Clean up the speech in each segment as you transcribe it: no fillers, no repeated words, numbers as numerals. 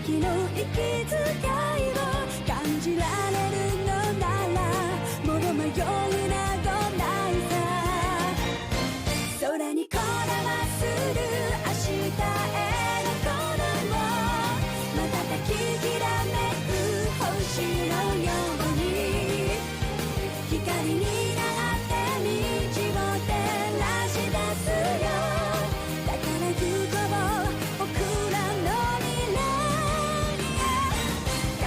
きの息遣いを感じられるのならもう迷いなどないさ。空にこだまする明日へのこの瞬ききらめく星のように光になって道を照らし出すよ。だから行こう僕らの未来へ。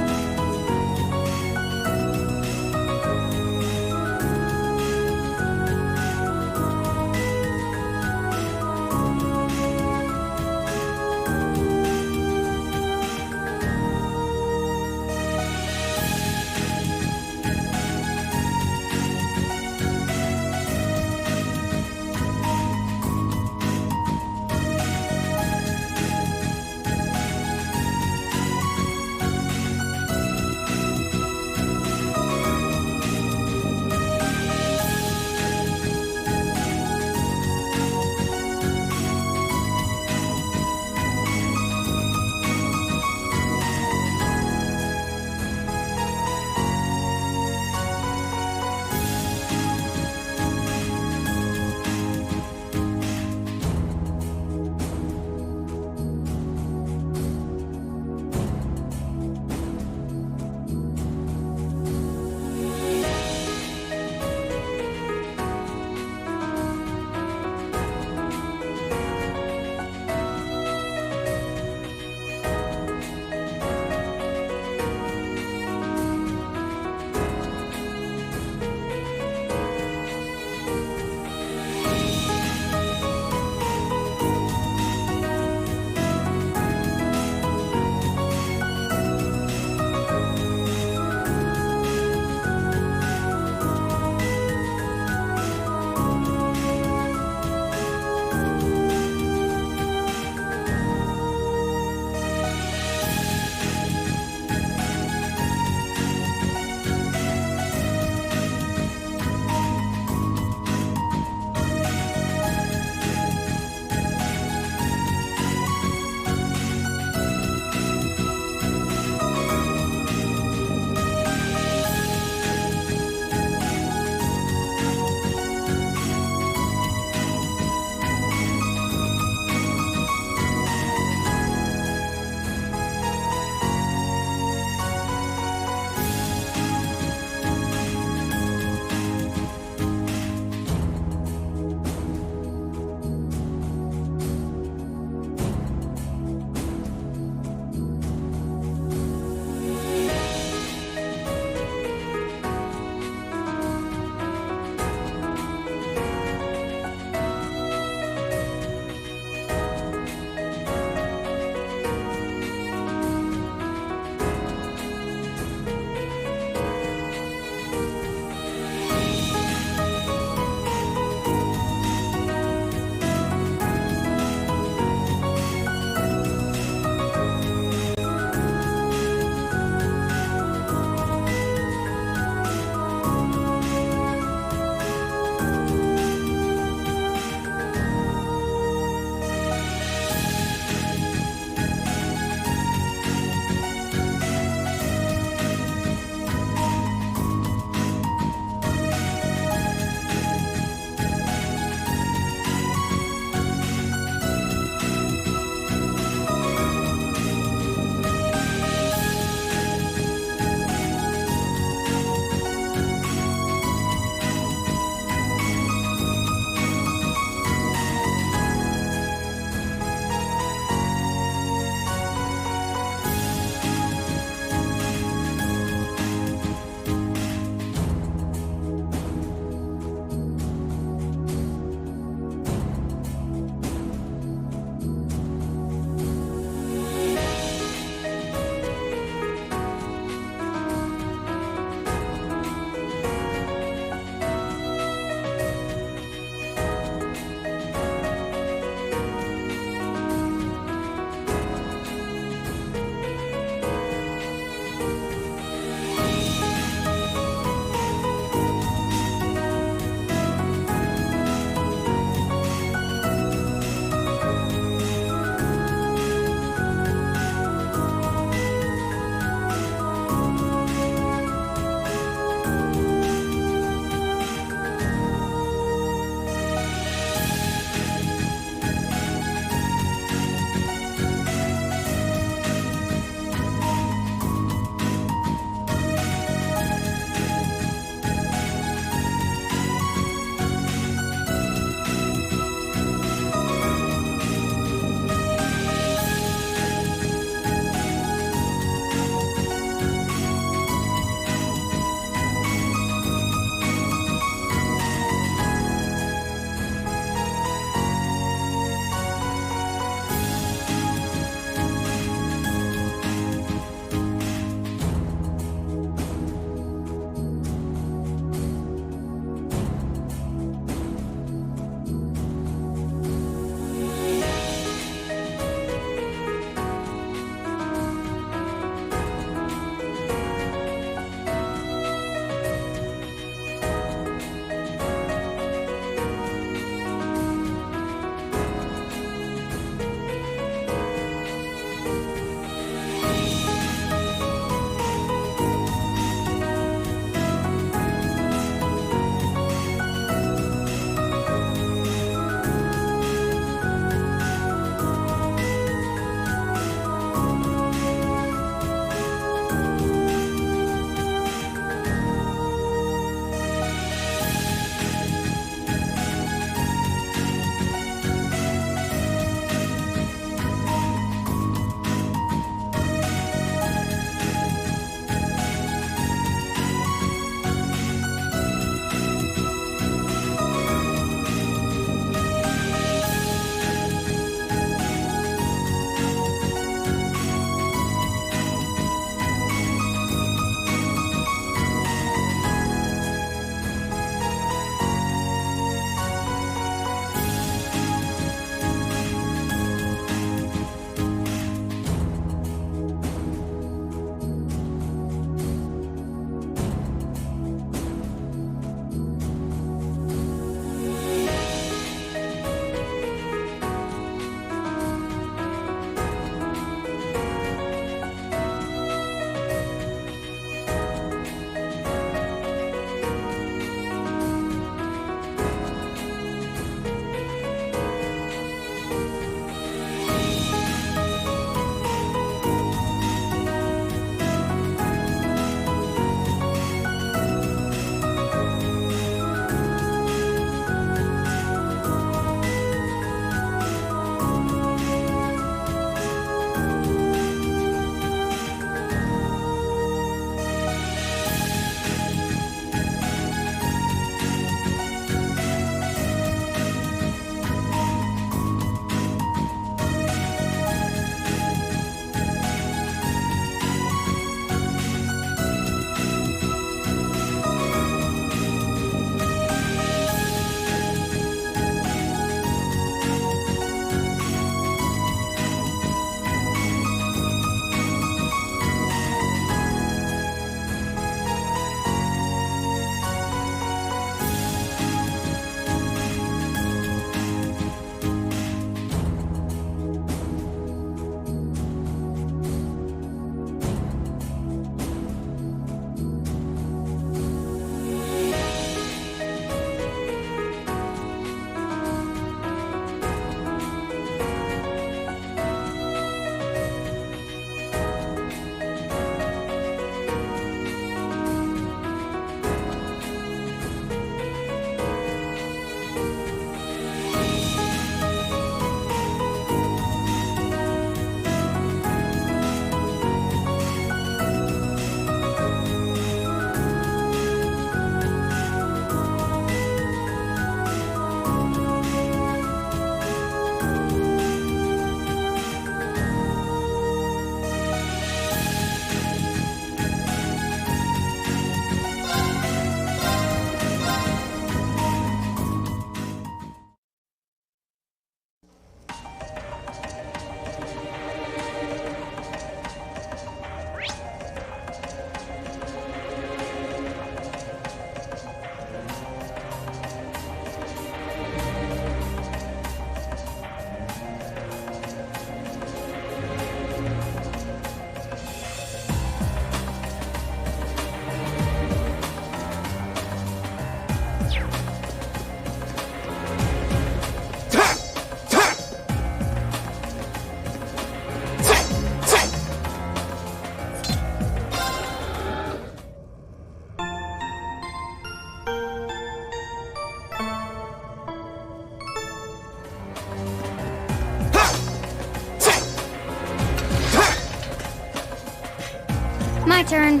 turn.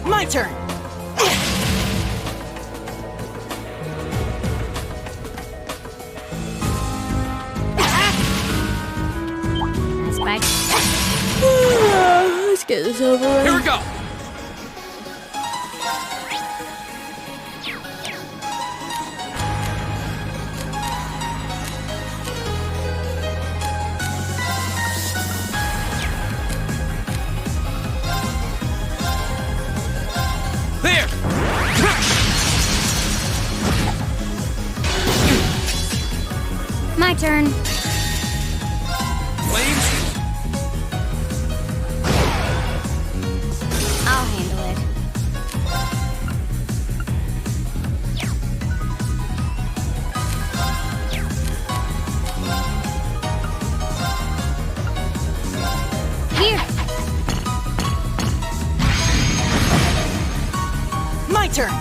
My turn. Spike. Let's get this over with. Here we go. There. My turn. Flames. I'll handle it. Here. My turn.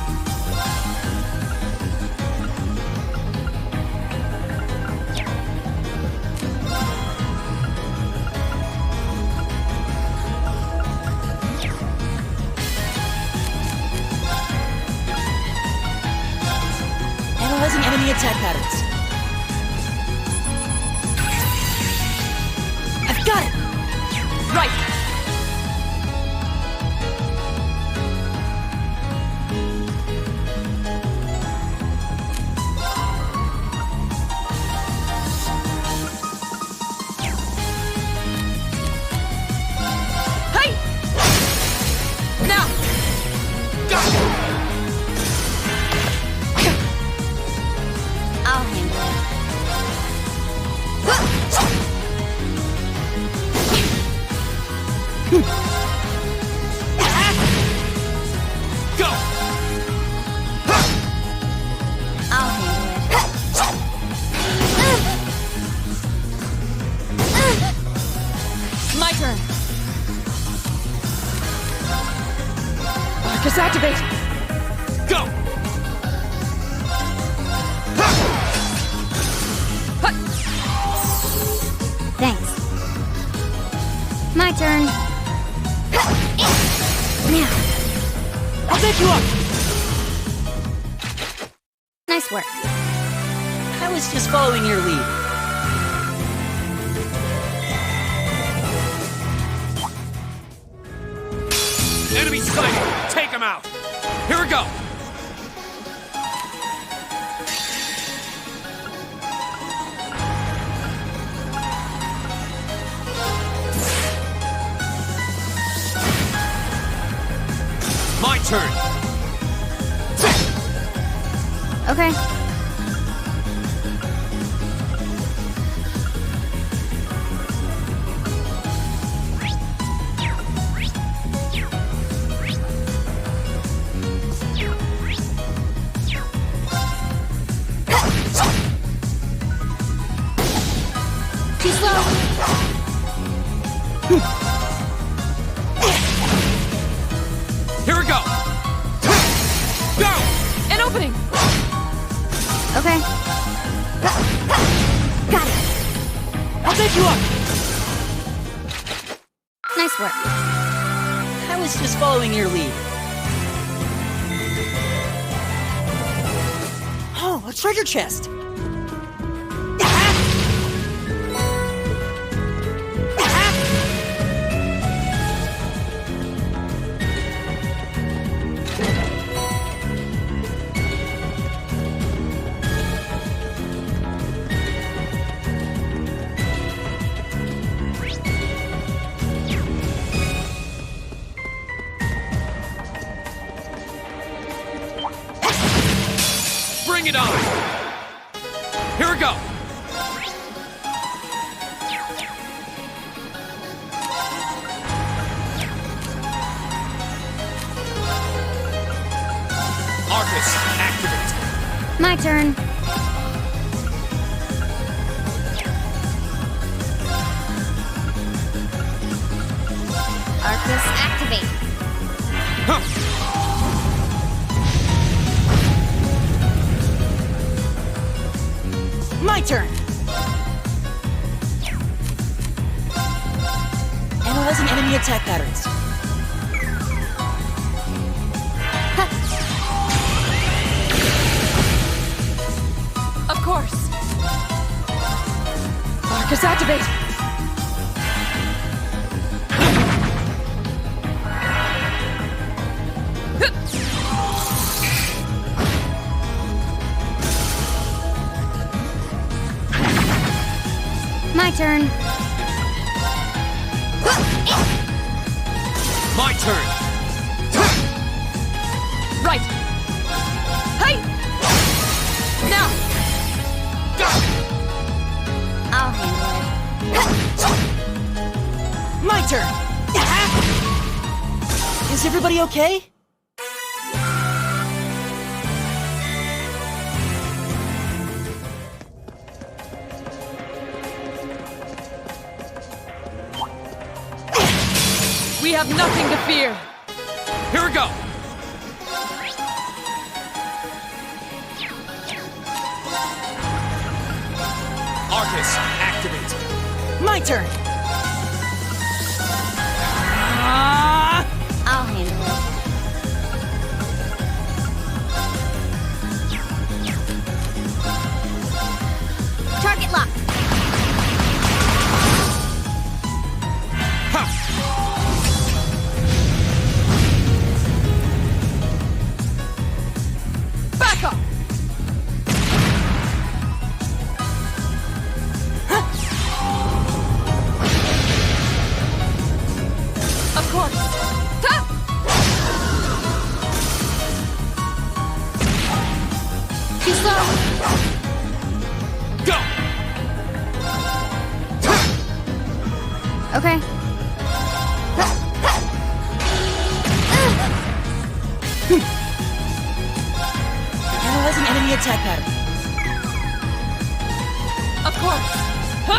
Analyzing enemy attack patterns. I've got it! Right! Hey! Now! I'll handle it. Go. I'll handle My turn. Arcus activate. Go. Thanks. My turn. Now. I'll take you up. Nice work. I was just following your lead. Enemy sighted. Take him out. Here we go. My turn. Okay. Too slow. Here we go. Go. An opening. Okay. Got it. I'll take you up. Nice work. I was just following your lead. Oh, a treasure chest. Bring it on. Here we go. Arcus, activate. My turn. Arcus activate. Huh. My turn. Analyzing enemy attack patterns. Of course. Arcus activate. My turn. My turn. Right. Hey! Now! I'll handle it. My turn! Is everybody okay? We have nothing to fear. Here we go. Arcus, activate. My turn! I'll handle it. Target lock. Back up! Of course. Ha! Too slow. Go! Okay. Analyzing enemy attack pattern. Of course. Ha!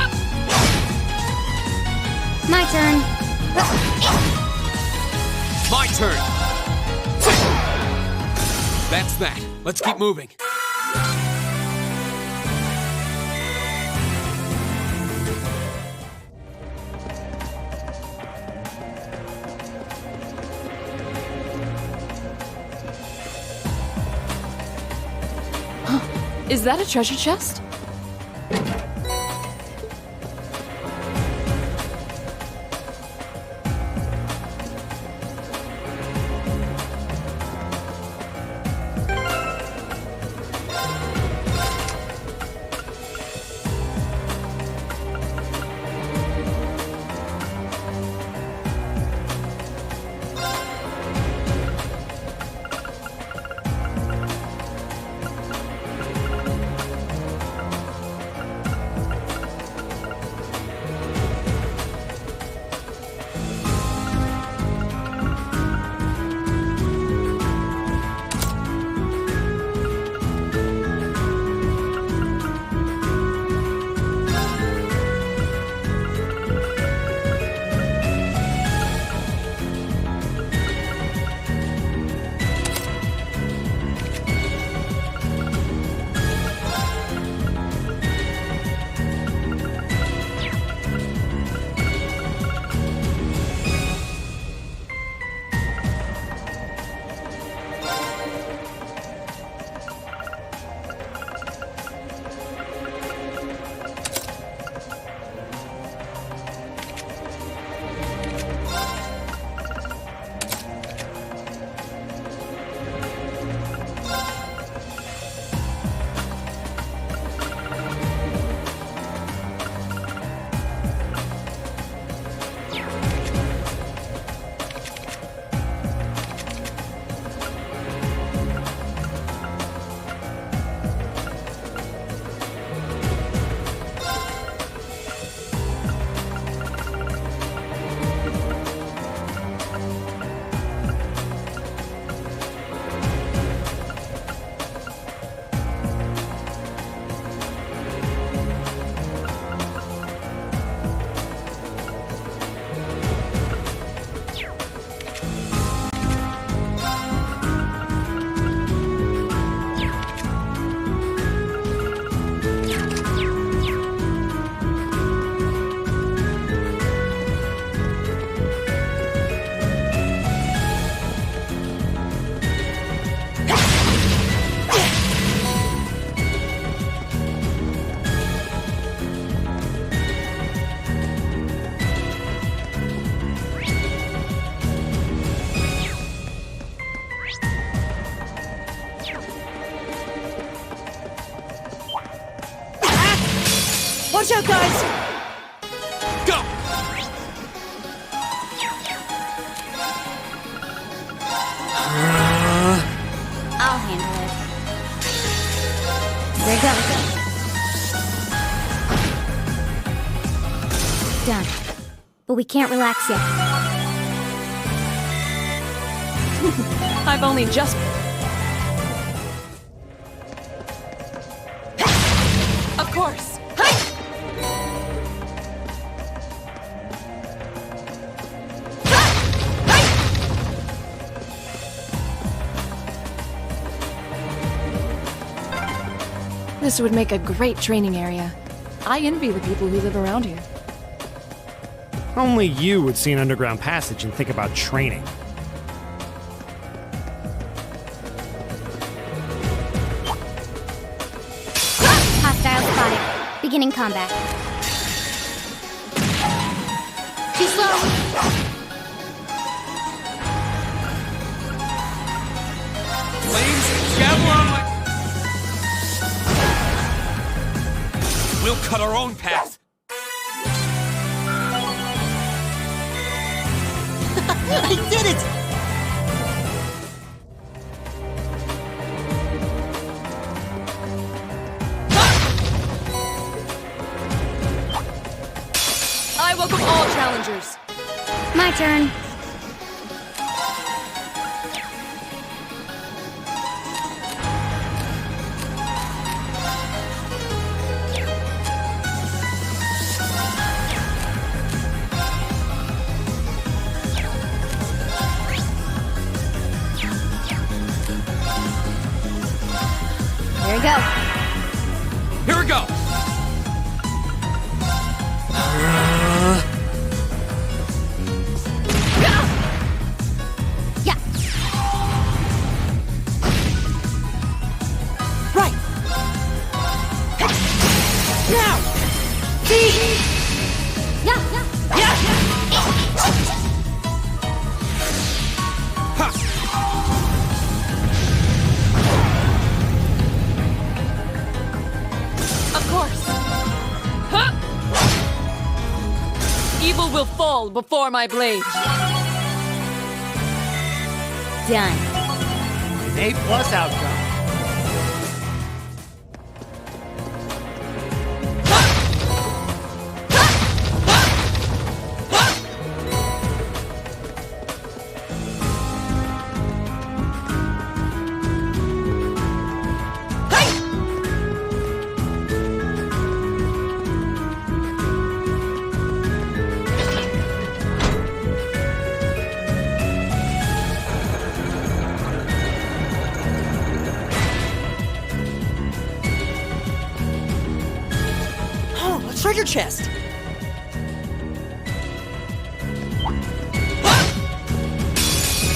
My turn. My turn. That's that. Let's keep moving. Is that a treasure chest? Watch out, guys! Go! I'll handle it. There goes. Done. But we can't relax yet. I've only just. Of course. This would make a great training area. I envy the people who live around here. Only you would see an underground passage and think about training. Hostile spotted. Beginning combat. Too slow. Flames, javelin! We'll cut our own path. I did it! I welcome all challengers. My turn. Here we go. Here we go! Yeah. Right! Now! Yeah. Ha! Of course. Huh! Evil will fall before my blade. Done. An A+ outcome. Oh, a treasure chest!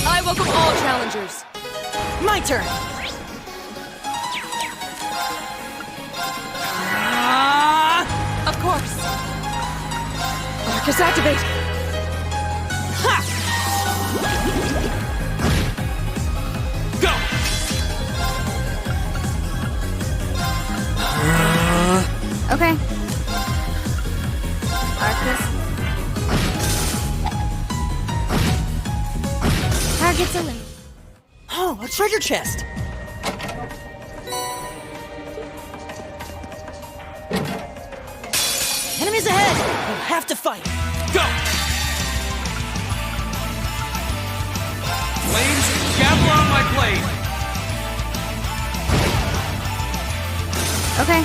I welcome all challengers. My turn! Of course. Marcus activate. Ha! Go! Okay. Arcus. Target's eliminated. Oh, a treasure chest! Enemies ahead! We'll have to fight! Go! Flames, javelin on my blade! Okay.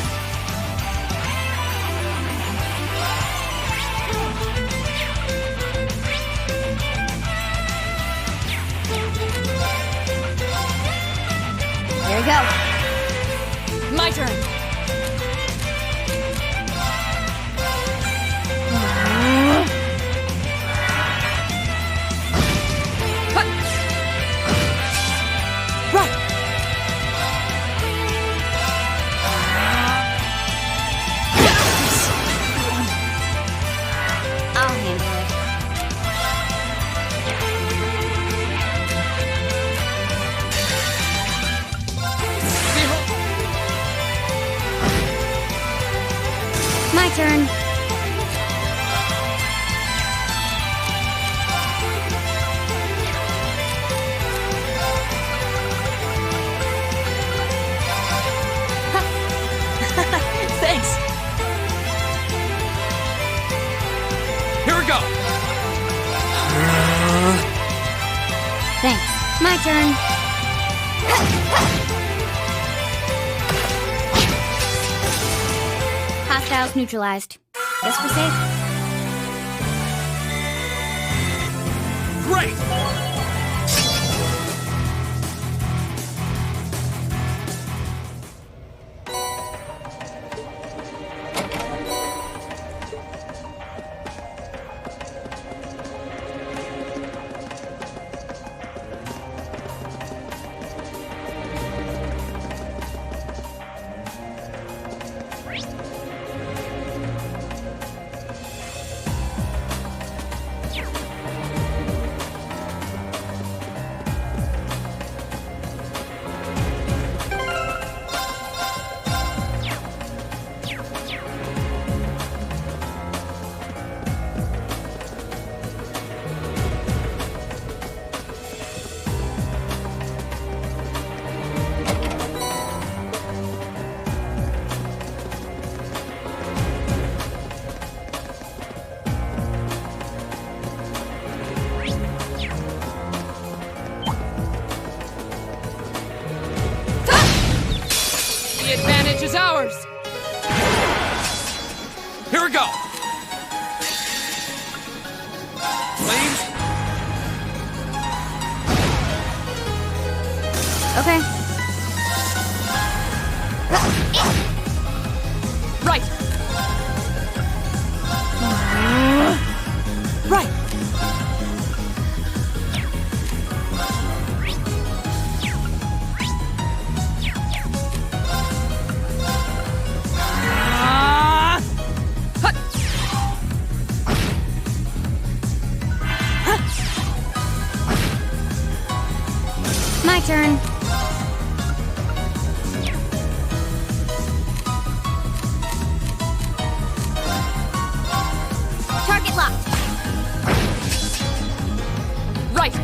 Here we go. My turn. Right! I'll handle it. turn. Hostiles neutralized. Guess we're safe. Great! The advantage is ours! Here we go! Flames? Okay. Right! Right! My turn. Target locked. Right!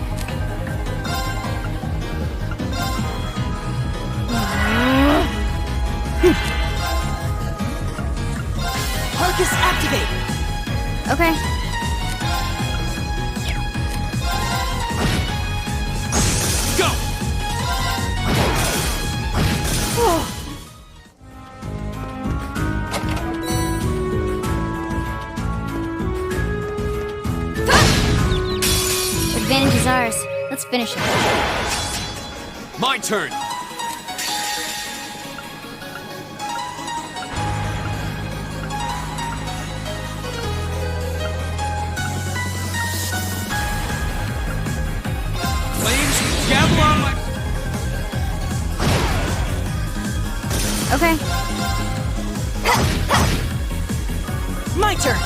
Arcus activate! Okay. Go! Advantage is ours. Let's finish it. My turn! Flames, gavel on my... Okay. My turn!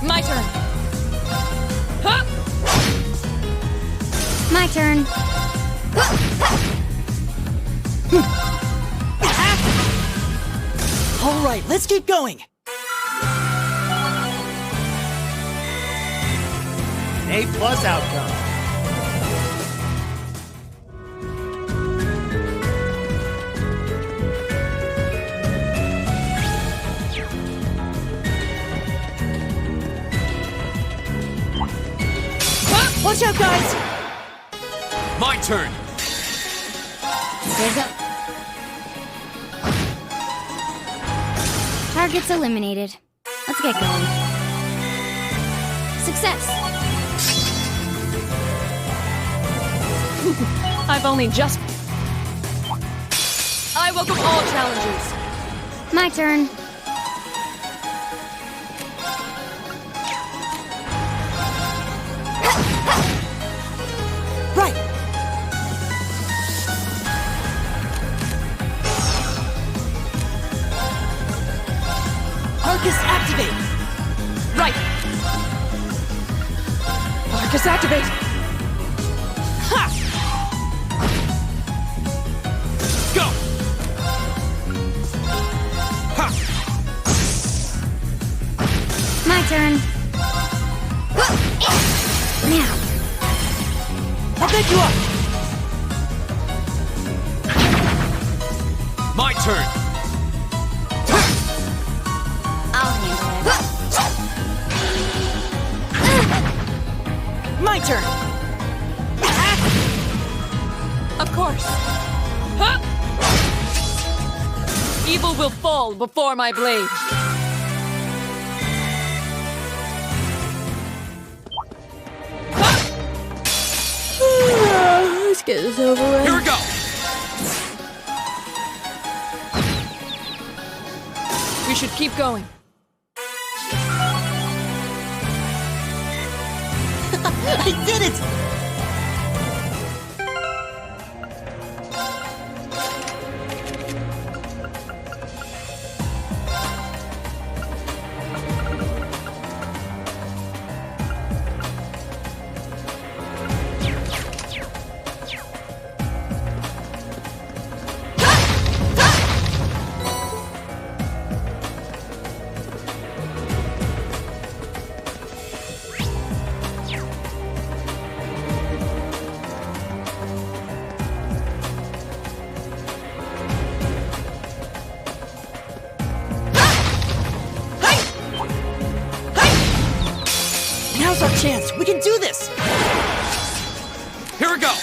My turn. Huh? My turn. All right, let's keep going! An A+ outcome. Watch out, guys! My turn! There's a... Targets eliminated. Let's get going. Success! I've only just... I welcome all challengers. My turn. Right! Arcus activate! Right! Arcus activate! Ha! Go! Ha! My turn. Now. I'll pick you up! My turn! I'll handle it. My turn! Of course. Huh! Evil will fall before my blade. Let's get this over with. Here we go. We should keep going. I did it! Now's our chance. We can do this. Here we go.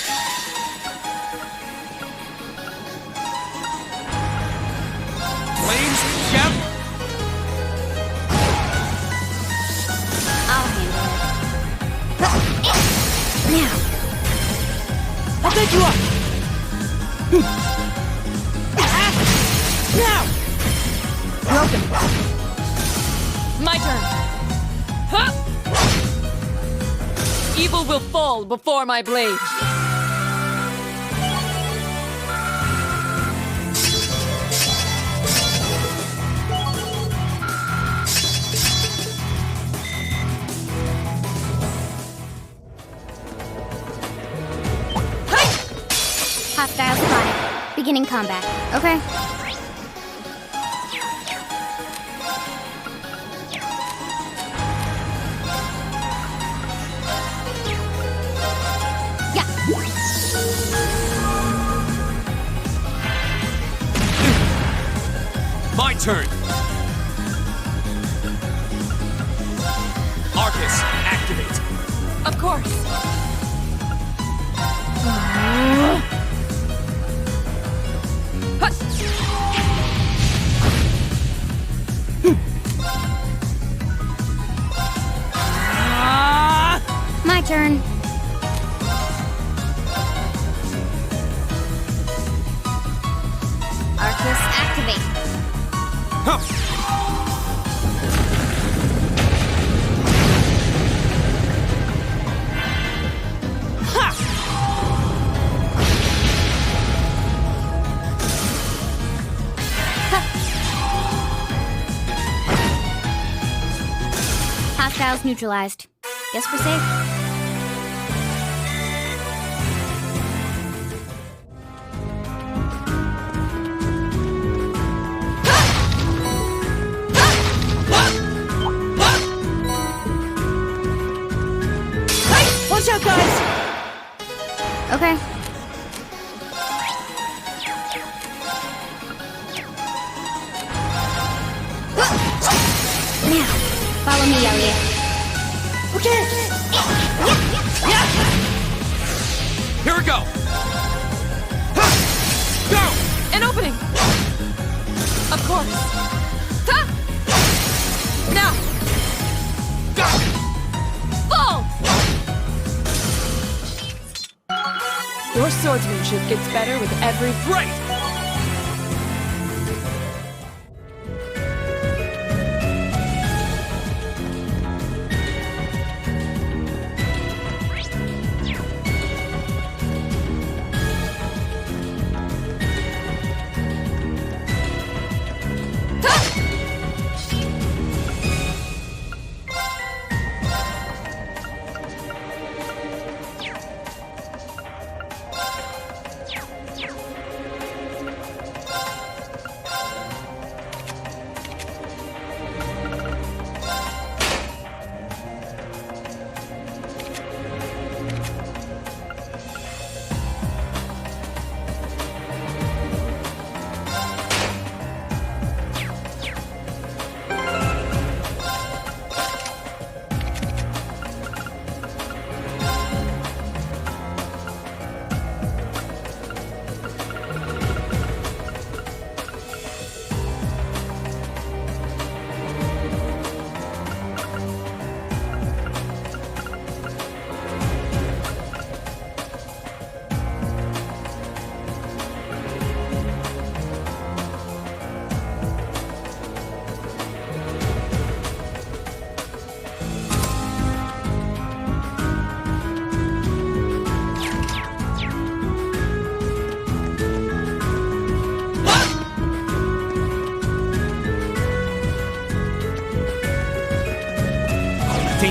Flames, Shep. I'll handle it. Now, I'll take you up. Now. Broken. My turn. Huh! Evil will fall before my blade. hostile spotted. Beginning combat. Okay. My turn. Arcus, activate. Of course. My turn. Arcus, activate. Huh. Hostiles neutralized. Guess we're safe. Watch out, guys! Okay. Now, follow me, Elliot. Okay! Here we go! Go! An opening! Of course. Ha! Now! Go! Fall! Your swordsmanship gets better with every... Great!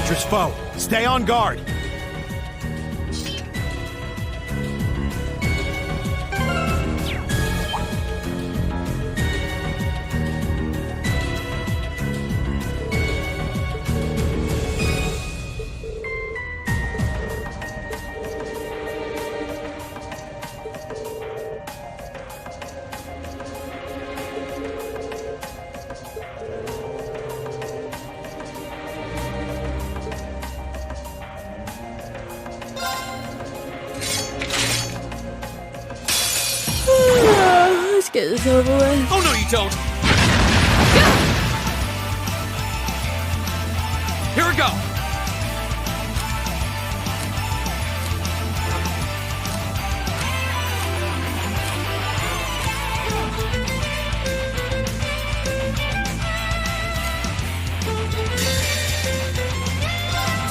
dangerous foe. Stay on guard. Let's get this over with. Oh, no, you don't. Here we go.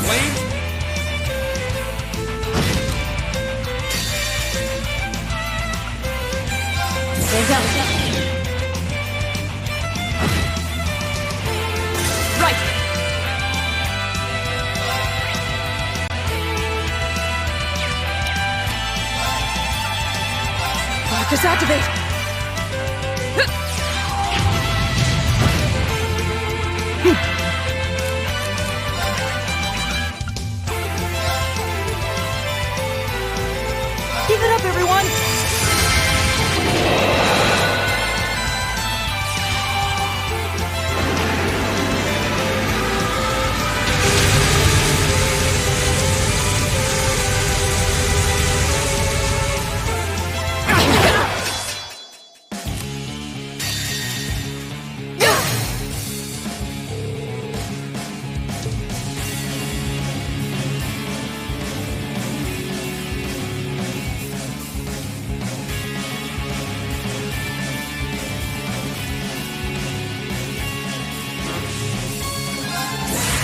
Flames. There goes. Right. Focus activate. Keep it up, everyone.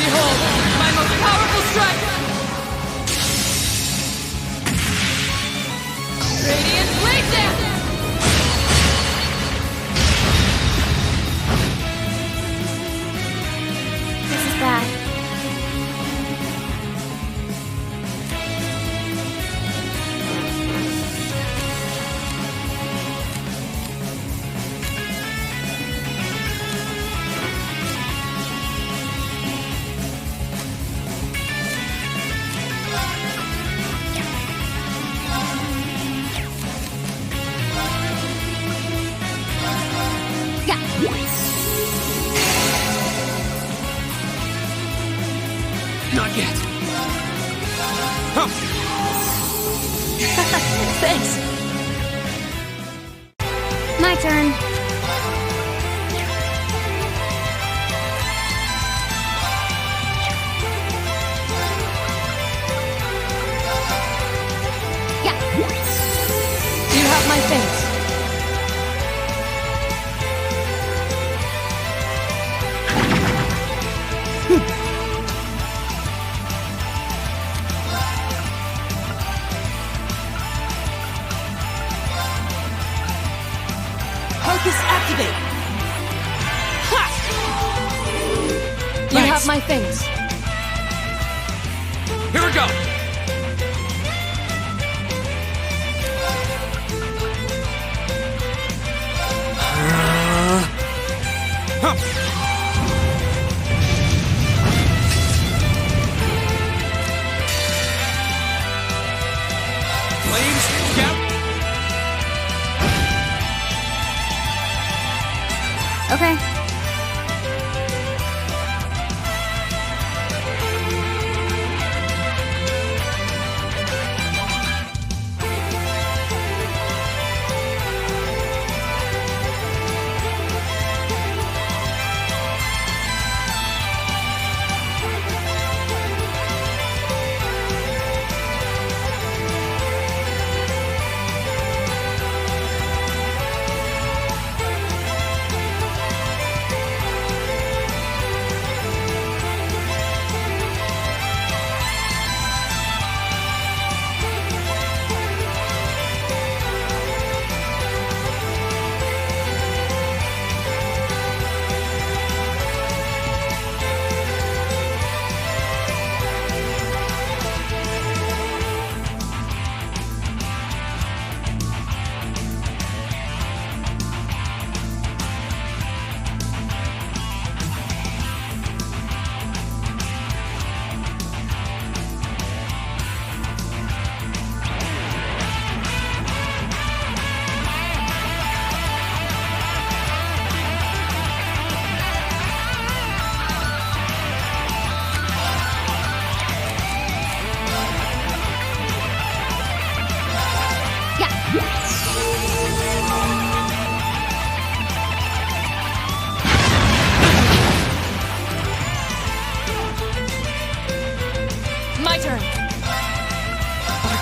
Behold, my most powerful strike! Radiant Blade Dance! This is bad. Not yet. Huh. Thanks. My turn. Yeah. You have my thanks. Focus activate. You have my things. Here we go. Huh. Flames, yep. Okay.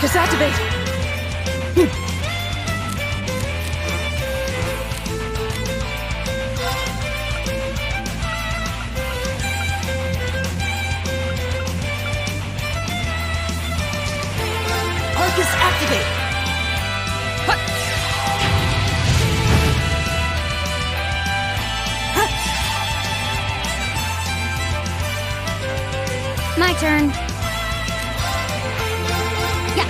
Arcus, activate! Arcus, activate! My turn. Yeah.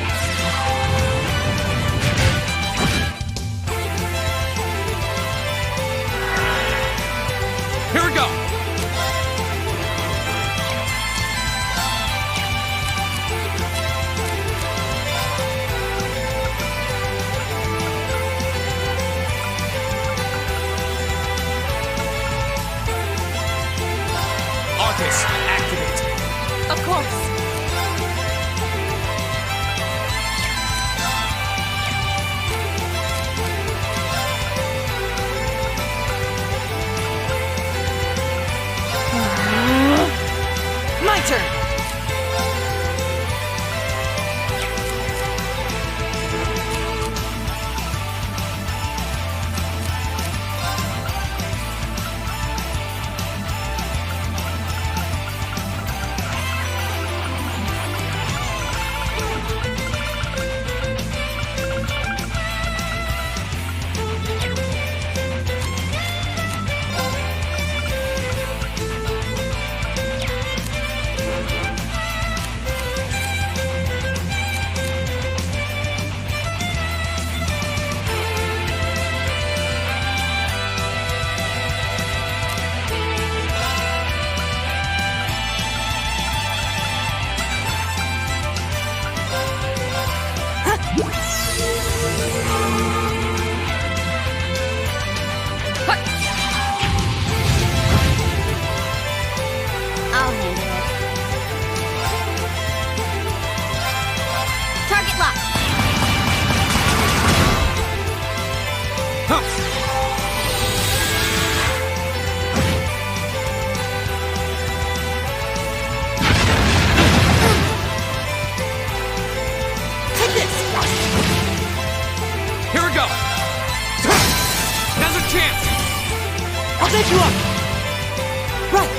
Here we go. Arcus, activate. Of course. My turn! I'll handle it. Target lock. Huh. Take this! Here we go. Now's a chance. I'll take you up! Right!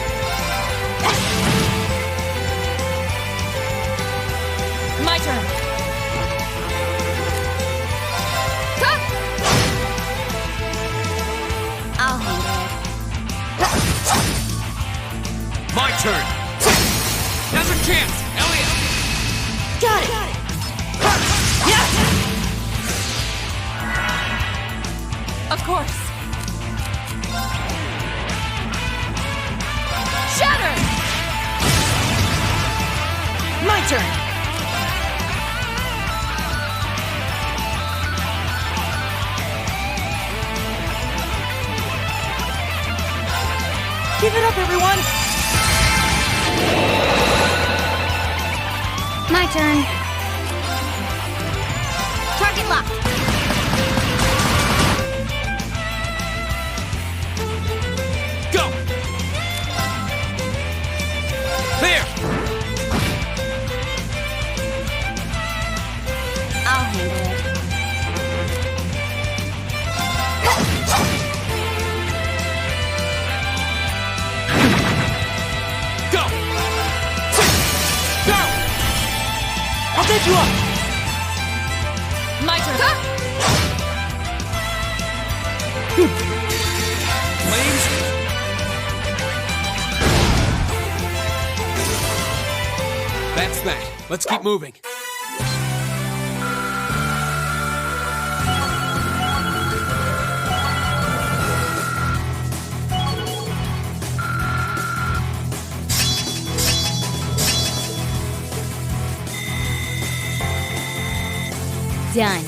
My turn. I'll handle it. My turn. Now's a chance. Elliot. Got it! Yeah! Of course. Shatter! My turn! Give it up, everyone! My turn. Target lock. Go. There. I'll handle it. Go. Go. I'll take you up! My turn. Flames. That's that. Let's keep moving. Done.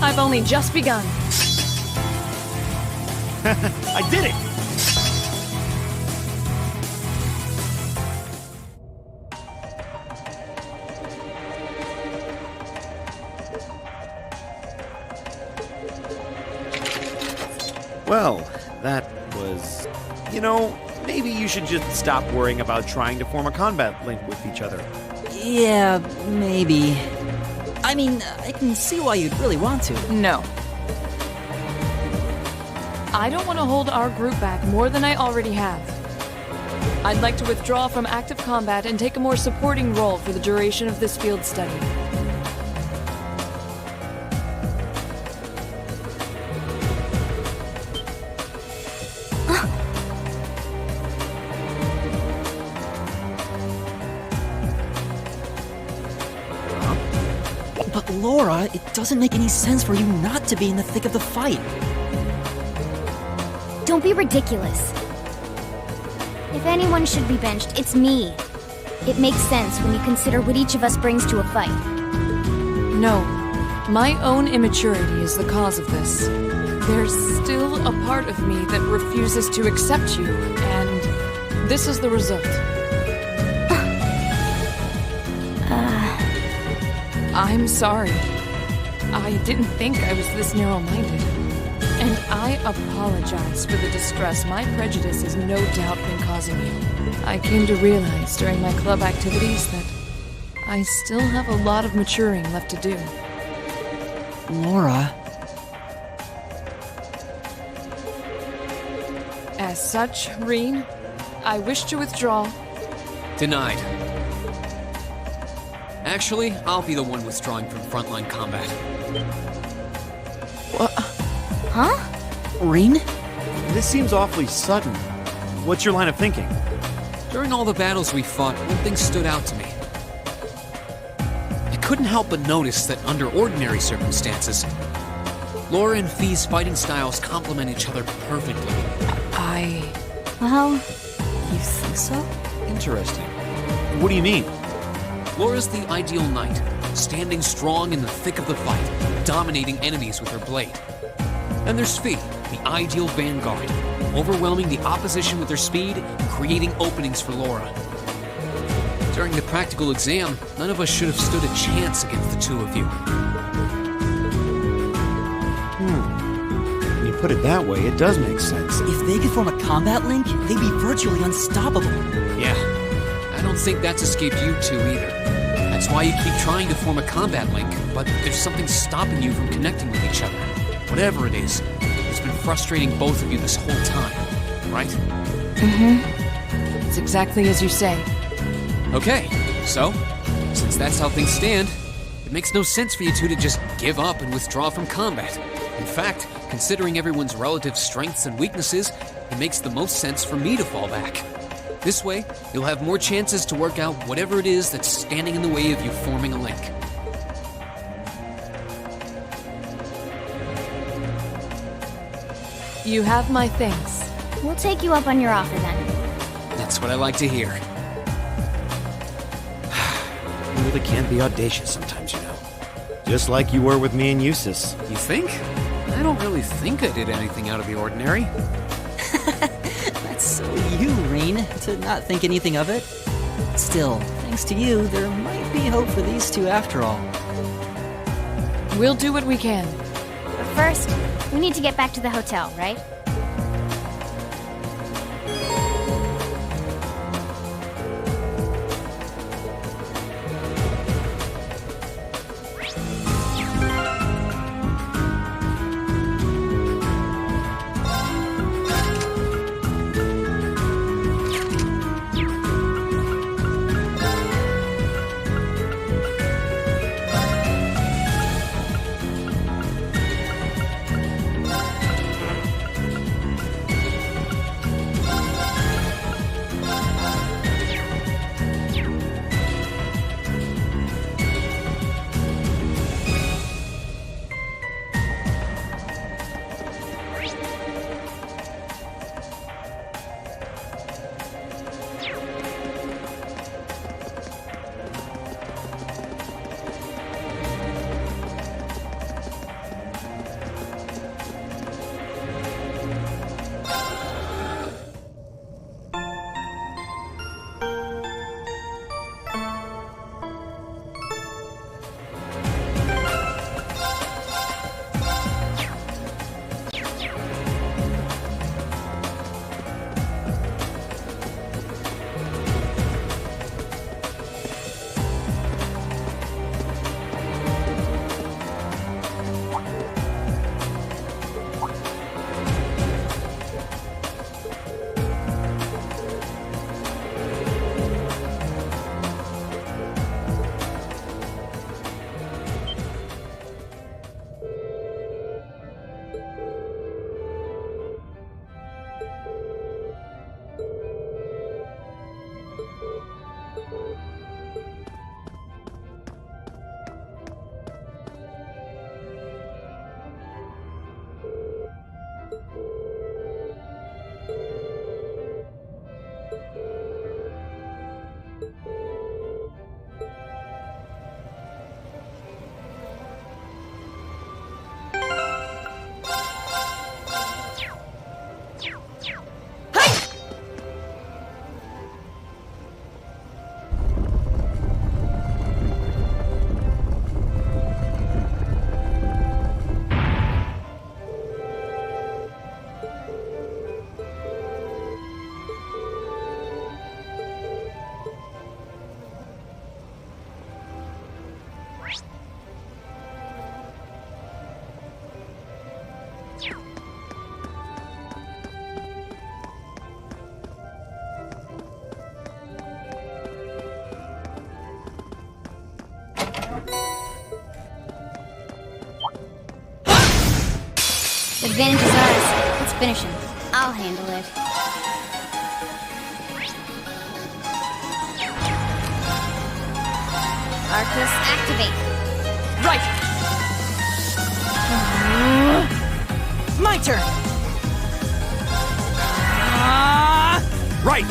I've only just begun. I did it! Well, that was... You know, maybe you should just stop worrying about trying to form a combat link with each other. Yeah, maybe. I mean, I can see why you'd really want to. No. I don't want to hold our group back more than I already have. I'd like to withdraw from active combat and take a more supporting role for the duration of this field study. But Laura, it doesn't make any sense for you not to be in the thick of the fight. Don't be ridiculous. If anyone should be benched, it's me. It makes sense when you consider what each of us brings to a fight. No. My own immaturity is the cause of this. There's still a part of me that refuses to accept you, and this is the result. I'm sorry. I didn't think I was this narrow-minded. And I apologize for the distress my prejudice has no doubt been causing you. I came to realize during my club activities that I still have a lot of maturing left to do. Laura... As such, Reen, I wish to withdraw. Denied. Actually, I'll be the one withdrawing from frontline combat. Huh? Reen? This seems awfully sudden. What's your line of thinking? During all the battles we fought, one thing stood out to me. I couldn't help but notice that under ordinary circumstances, Laura and Fee's fighting styles complement each other perfectly. Well, You think so? Interesting. What do you mean? Laura's the ideal knight, standing strong in the thick of the fight, dominating enemies with her blade. And there's Fee, the ideal vanguard, overwhelming the opposition with her speed and creating openings for Laura. During the practical exam, none of us should have stood a chance against the two of you. When you put it that way, it does make sense. If they could form a combat link, they'd be virtually unstoppable. Yeah, I don't think that's escaped you two either. That's why you keep trying to form a combat link, but there's something stopping you from connecting with each other. Whatever it is, it's been frustrating both of you this whole time, right? It's exactly as you say. Okay, so, since that's how things stand, it makes no sense for you two to just give up and withdraw from combat. In fact, considering everyone's relative strengths and weaknesses, it makes the most sense for me to fall back. This way, you'll have more chances to work out whatever it is that's standing in the way of you forming a link. You have my thanks. we'll take you up on your offer then. That's what I like to hear. You really can be audacious sometimes, you know. Just like you were with me and Eustace. You think? I don't really think I did anything out of the ordinary. That's so you, Reen, to not think anything of it. Still, thanks to you, there might be hope for these two after all. We'll do what we can. But first, we need to get back to the hotel, right? The advantage is ours. Let's finish him. I'll handle it. Arcus, activate. Right! My turn! Right!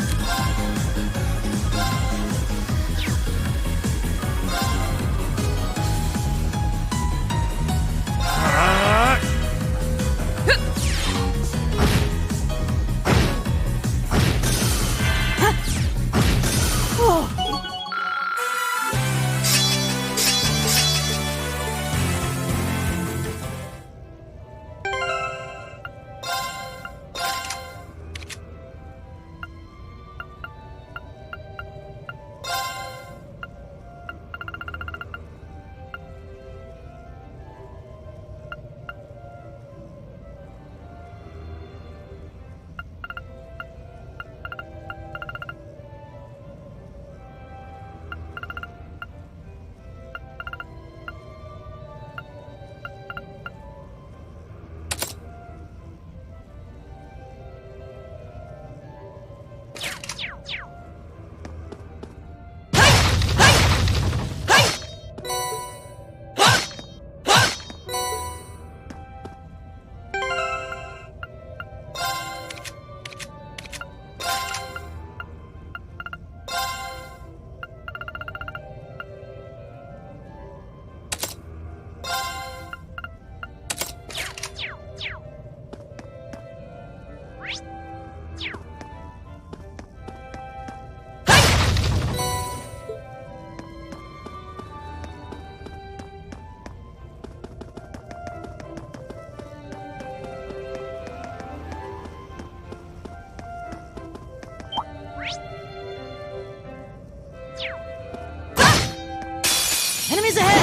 Enemies ahead!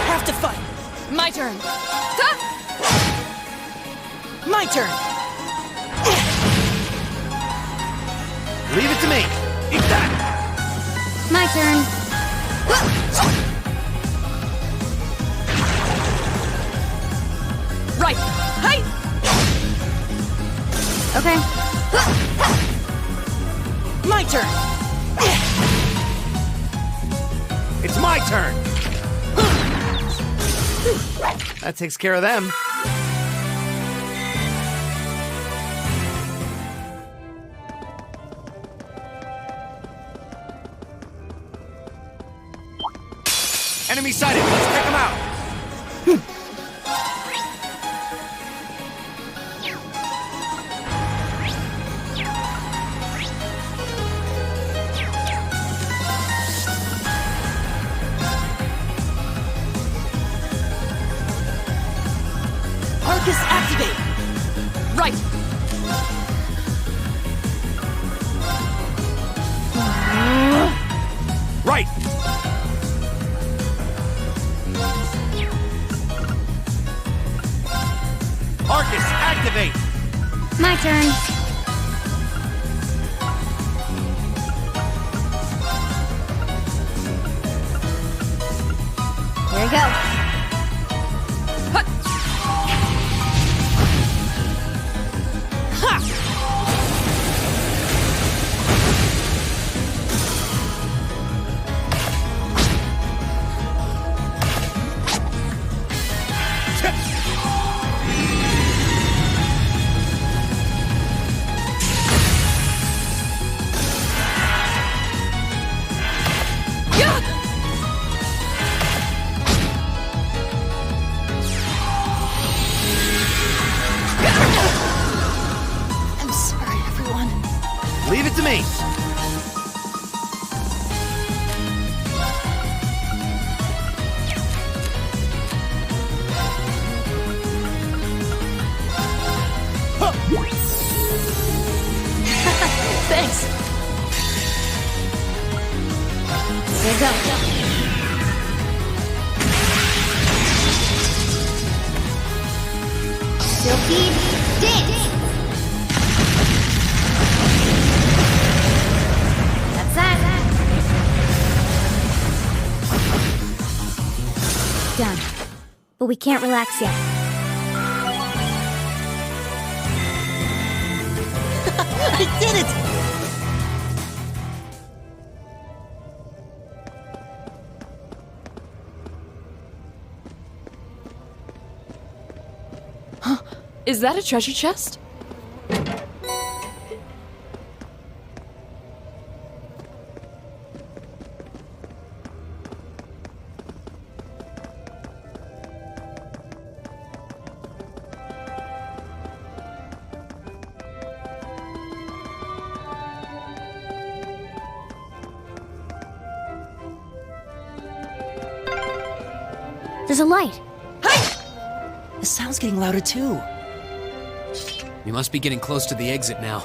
We have to fight! My turn! My turn! Leave it to me. Eat that. My turn. Right! Hey! Okay. My turn! It's my turn. That takes care of them. Enemy sighted. Let's take them out. Arcus, activate! Right! Right! Arcus, activate. My turn. Here we go. Hut! Ha! I'm sorry, everyone. Leave it to me. Thanks. Here we go. Millipede, dance! That's that. Done. But we can't relax yet. I did it! Is that a treasure chest? There's a light. The sound's getting louder too. We must be getting close to the exit now.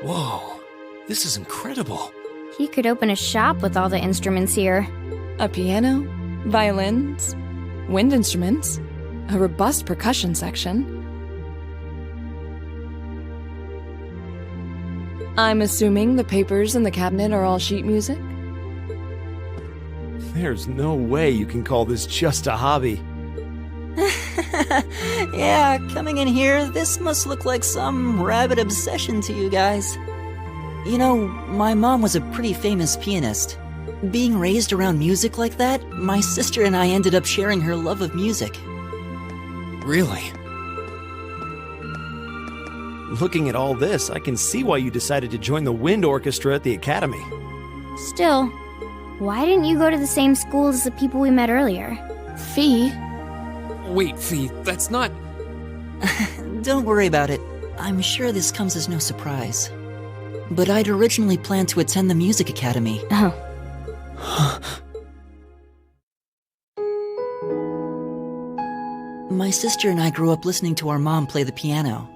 Whoa, this is incredible. He could open a shop with all the instruments here. A piano, violins, wind instruments, a robust percussion section. I'm assuming the papers in the cabinet are all sheet music? There's no way you can call this just a hobby. Yeah, coming in here, this must look like some rabid obsession to you guys. You know, my mom was a pretty famous pianist. Being raised around music like that, my sister and I ended up sharing her love of music. Really? Looking at all this, I can see why you decided to join the wind orchestra at the academy. Still, why didn't you go to the same school as the people we met earlier? Fee? Wait, Fee, that's not... Don't worry about it. I'm sure this comes as no surprise. But I'd originally planned to attend the music academy. Oh. My sister and I grew up listening to our mom play the piano.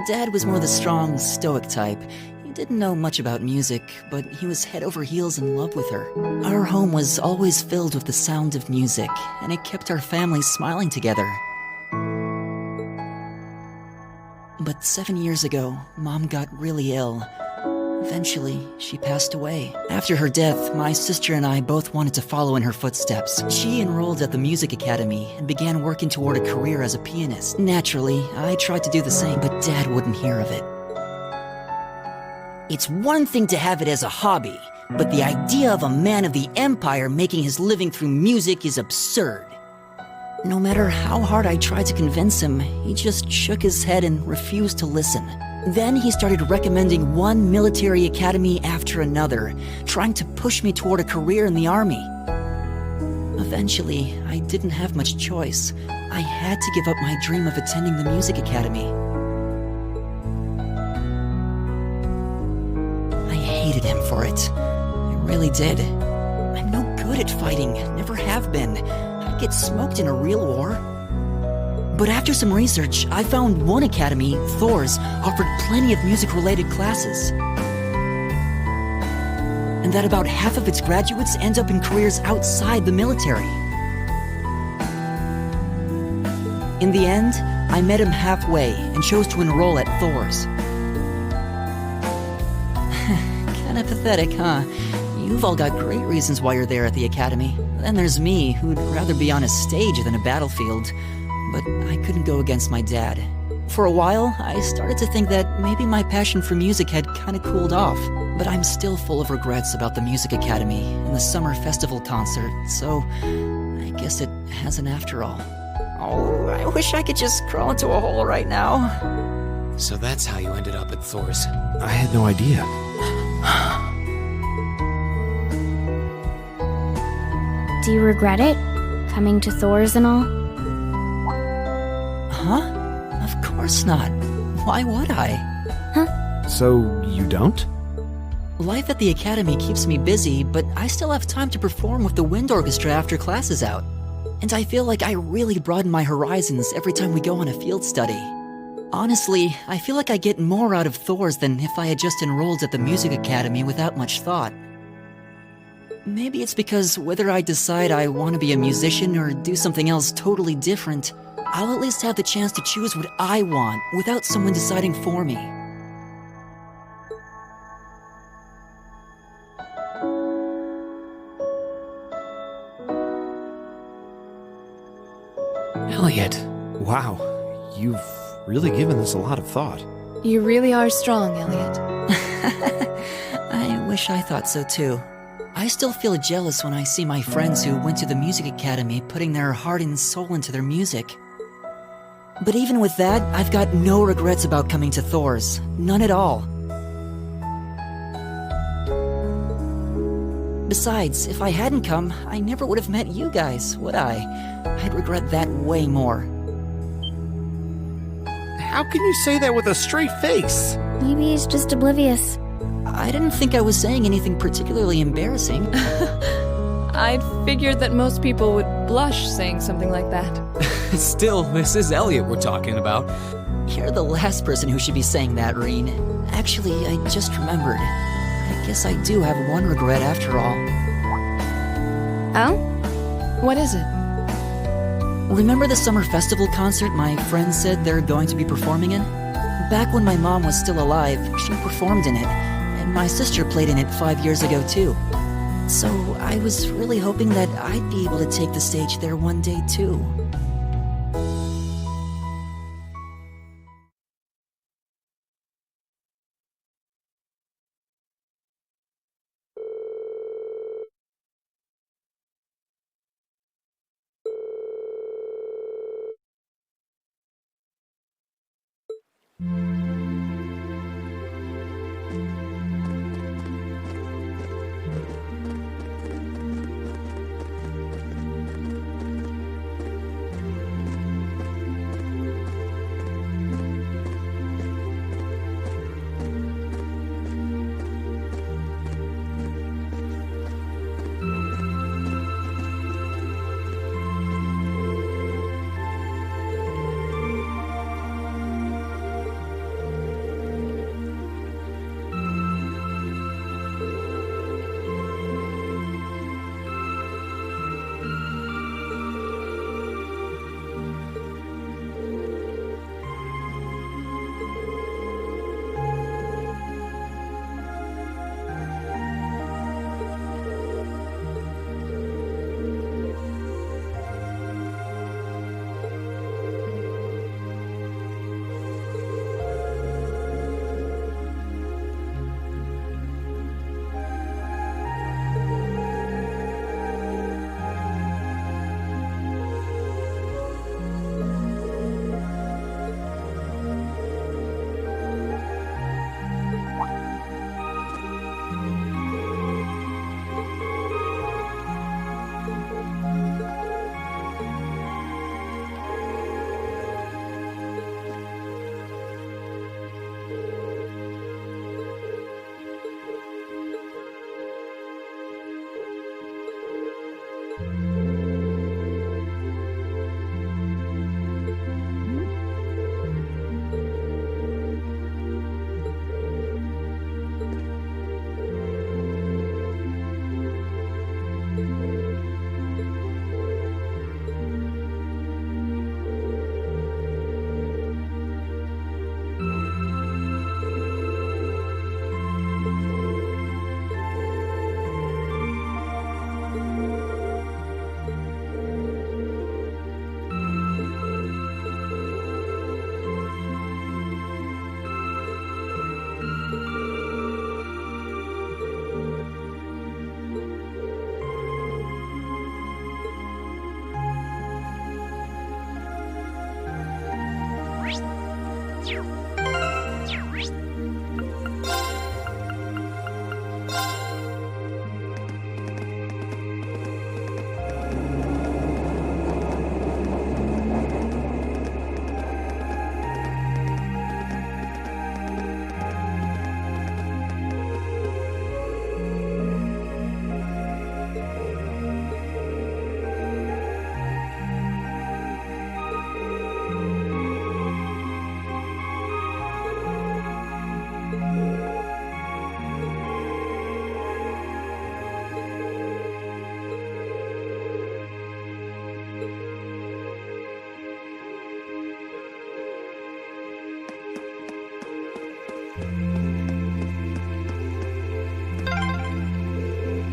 Dad was more the strong, stoic type. He didn't know much about music, but he was head over heels in love with her. Our home was always filled with the sound of music, and it kept our family smiling together. But 7 years ago, Mom got really ill. Eventually, she passed away. After her death, my sister and I both wanted to follow in her footsteps. She enrolled at the music academy and began working toward a career as a pianist. Naturally, I tried to do the same, but Dad wouldn't hear of it. It's one thing to have it as a hobby, but the idea of a man of the Empire making his living through music is absurd. No matter how hard I tried to convince him, he just shook his head and refused to listen. Then he started recommending one military academy after another, trying to push me toward a career in the army. Eventually, I didn't have much choice. I had to give up my dream of attending the music academy. I hated him for it. I really did. I'm no good at fighting, never have been. I'd get smoked in a real war. But after some research, I found one academy, Thor's, offered plenty of music-related classes. And that about half of its graduates end up in careers outside the military. In the end, I met him halfway and chose to enroll at Thor's. Kinda pathetic, huh? You've all got great reasons why you're there at the academy. Then there's me, who'd rather be on a stage than a battlefield. But I couldn't go against my dad. For a while, I started to think that maybe my passion for music had kinda cooled off. But I'm still full of regrets about the music academy and the summer festival concert, so I guess it hasn't after all. Oh, I wish I could just crawl into a hole right now. So that's how you ended up at Thor's. I had no idea. Do you regret it? Coming to Thor's and all? Huh? Of course not. Why would I? So, you don't? Life at the academy keeps me busy, but I still have time to perform with the wind orchestra after class is out. And I feel like I really broaden my horizons every time we go on a field study. Honestly, I feel like I get more out of Thor's than if I had just enrolled at the music academy without much thought. Maybe it's because whether I decide I want to be a musician or do something else totally different, I'll at least have the chance to choose what I want without someone deciding for me. Elliot. Wow, you've really given this a lot of thought. You really are strong, Elliot. I wish I thought so too. I still feel jealous when I see my friends who went to the music academy putting their heart and soul into their music. But even with that, I've got no regrets about coming to Thor's. None at all. Besides, if I hadn't come, I never would have met you guys, would I? I'd regret that way more. How can you say that with a straight face? Maybe he's just oblivious. I didn't think I was saying anything particularly embarrassing. I'd figured that most people would blush saying something like that. Still, this is Elliot we're talking about. You're the last person who should be saying that, Reen. Actually, I just remembered. I guess I do have one regret after all. Oh? What is it? Remember the summer festival concert my friends said they're going to be performing in? Back when my mom was still alive, she performed in it, and my sister played in it 5 years ago too. So I was really hoping that I'd be able to take the stage there one day too.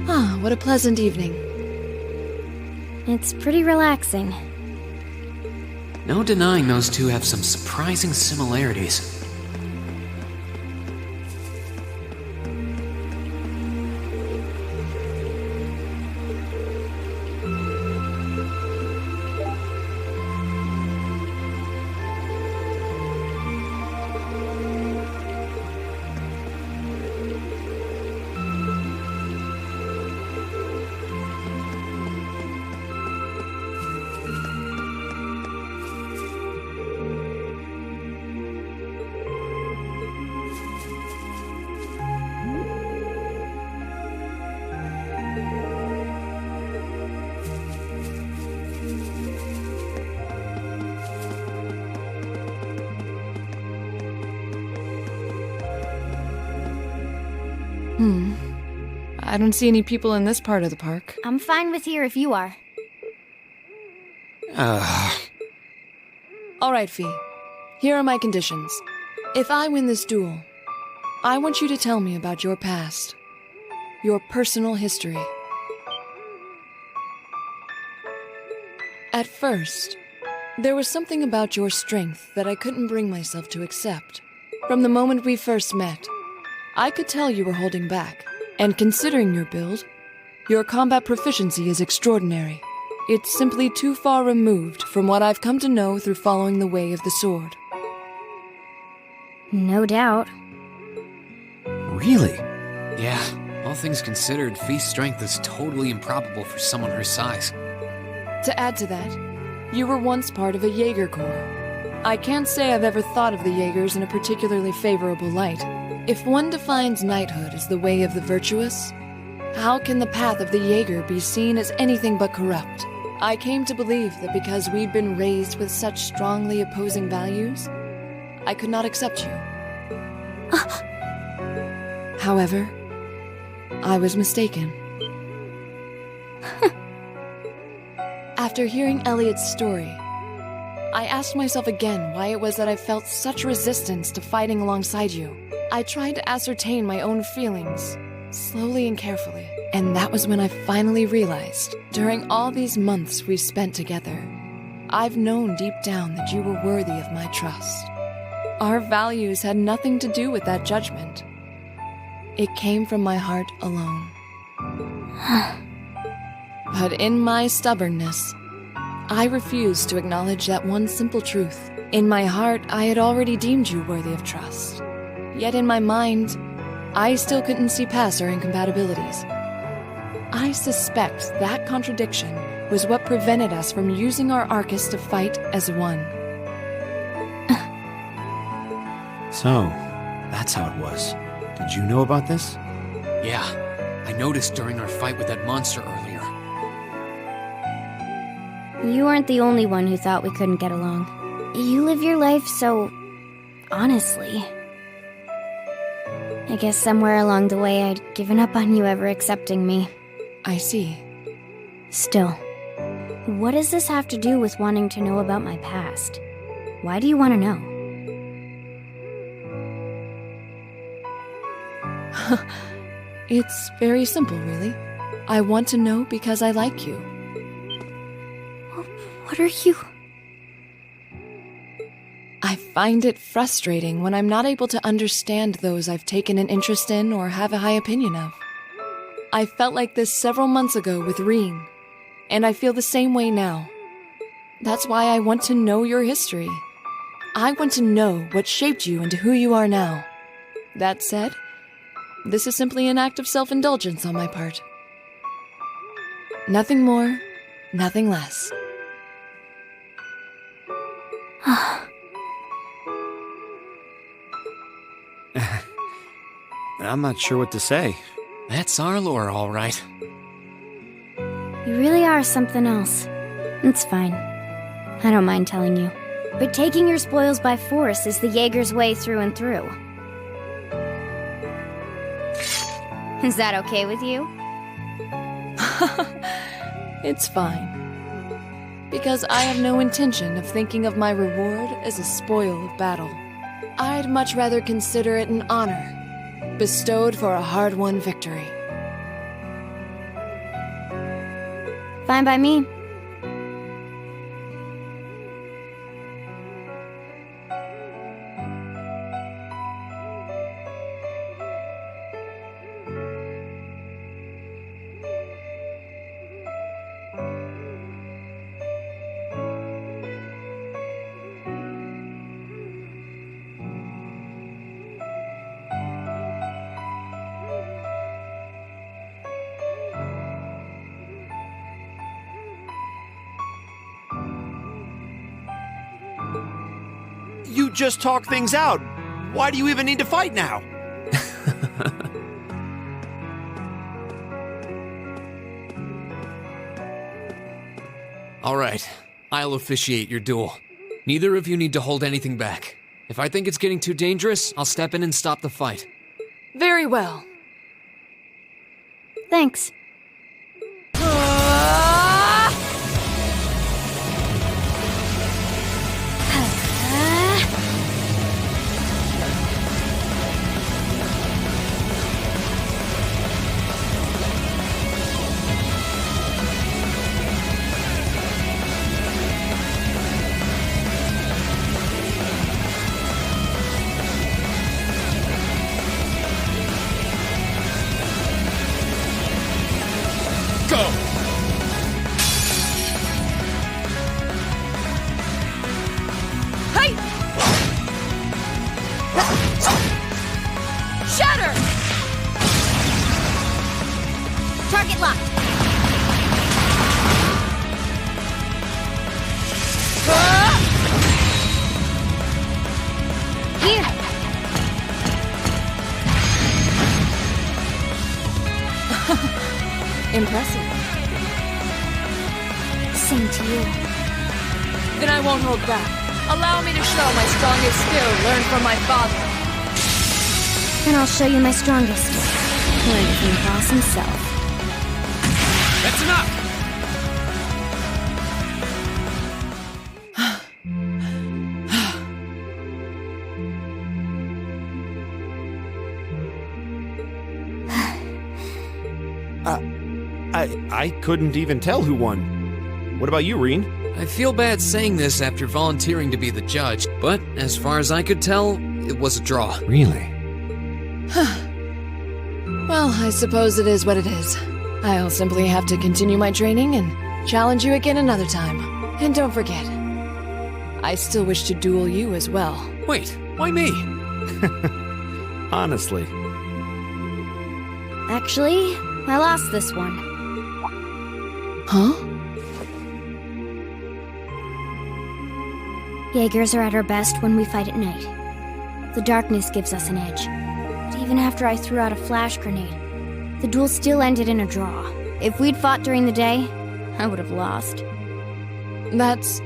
Ah, what a pleasant evening. It's pretty relaxing. No denying those two have some surprising similarities. I don't see any people in this part of the park. I'm fine with here if you are. All right, Fee. Here are my conditions. If I win this duel, I want you to tell me about your past. Your personal history. At first, there was something about your strength that I couldn't bring myself to accept. From the moment we first met, I could tell you were holding back. And considering your build, your combat proficiency is extraordinary. It's simply too far removed from what I've come to know through following the way of the sword. No doubt. Really? Yeah, all things considered, Fee's strength is totally improbable for someone her size. To add to that, you were once part of a Jaeger Corps. I can't say I've ever thought of the Jaegers in a particularly favorable light. If one defines knighthood as the way of the virtuous, how can the path of the Jaeger be seen as anything but corrupt? I came to believe that because we'd been raised with such strongly opposing values, I could not accept you. However, I was mistaken. After hearing Elliot's story, I asked myself again why it was that I felt such resistance to fighting alongside you. I tried to ascertain my own feelings, slowly and carefully. And that was when I finally realized, during all these months we spent together, I've known deep down that you were worthy of my trust. Our values had nothing to do with that judgment. It came from my heart alone. But in my stubbornness, I refused to acknowledge that one simple truth. In my heart, I had already deemed you worthy of trust. Yet in my mind, I still couldn't see past our incompatibilities. I suspect that contradiction was what prevented us from using our Arcus to fight as one. So, that's how it was. Did you know about this? Yeah, I noticed during our fight with that monster earlier. You weren't the only one who thought we couldn't get along. You live your life so... honestly. I guess somewhere along the way I'd given up on you ever accepting me. I see. Still, what does this have to do with wanting to know about my past? Why do you want to know? It's very simple, really. I want to know because I like you. What are you... I find it frustrating when I'm not able to understand those I've taken an interest in or have a high opinion of. I felt like this several months ago with Reen, and I feel the same way now. That's why I want to know your history. I want to know what shaped you into who you are now. That said, this is simply an act of self-indulgence on my part. Nothing more, nothing less. I'm not sure what to say. That's Arlor, all right. You really are something else. It's fine. I don't mind telling you. But taking your spoils by force is the Jaeger's way through and through. Is that okay with you? It's fine. Because I have no intention of thinking of my reward as a spoil of battle. I'd much rather consider it an honor, bestowed for a hard-won victory. Fine by me. You just talk things out. Why do you even need to fight now? All right, I'll officiate your duel. Neither of you need to hold anything back. If I think it's getting too dangerous, I'll step in and stop the fight. Very well. Thanks. Go! Hey! Shatter! Target locked. Here. Impressive. Same to you. Then I won't hold back. Allow me to show my strongest skill learned from my father. And I'll show you my strongest. Learned from the boss himself. That's enough! I couldn't even tell who won. What about you, Reen? I feel bad saying this after volunteering to be the judge, but as far as I could tell, it was a draw. Really? Well, I suppose it is what it is. I'll simply have to continue my training and challenge you again another time. And don't forget, I still wish to duel you as well. Wait, why me? Honestly. Actually, I lost this one. Huh? Jaegers are at our best when we fight at night. The darkness gives us an edge. But even after I threw out a flash grenade, the duel still ended in a draw. If we'd fought during the day, I would have lost. That's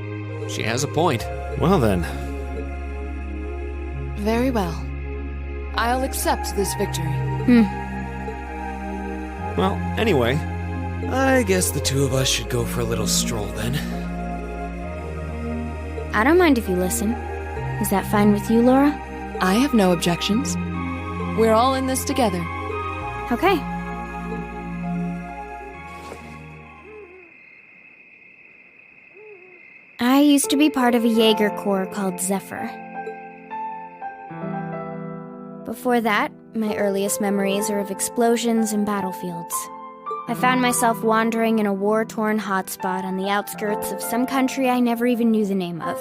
She has a point. Well then. very well. I'll accept this victory. Well, anyway. I guess the two of us should go for a little stroll then. I don't mind if you listen. Is that fine with you, Laura? I have no objections. We're all in this together. Okay. I used to be part of a Jaeger Corps called Zephyr. Before that, my earliest memories are of explosions and battlefields. I found myself wandering in a war-torn hotspot on the outskirts of some country I never even knew the name of.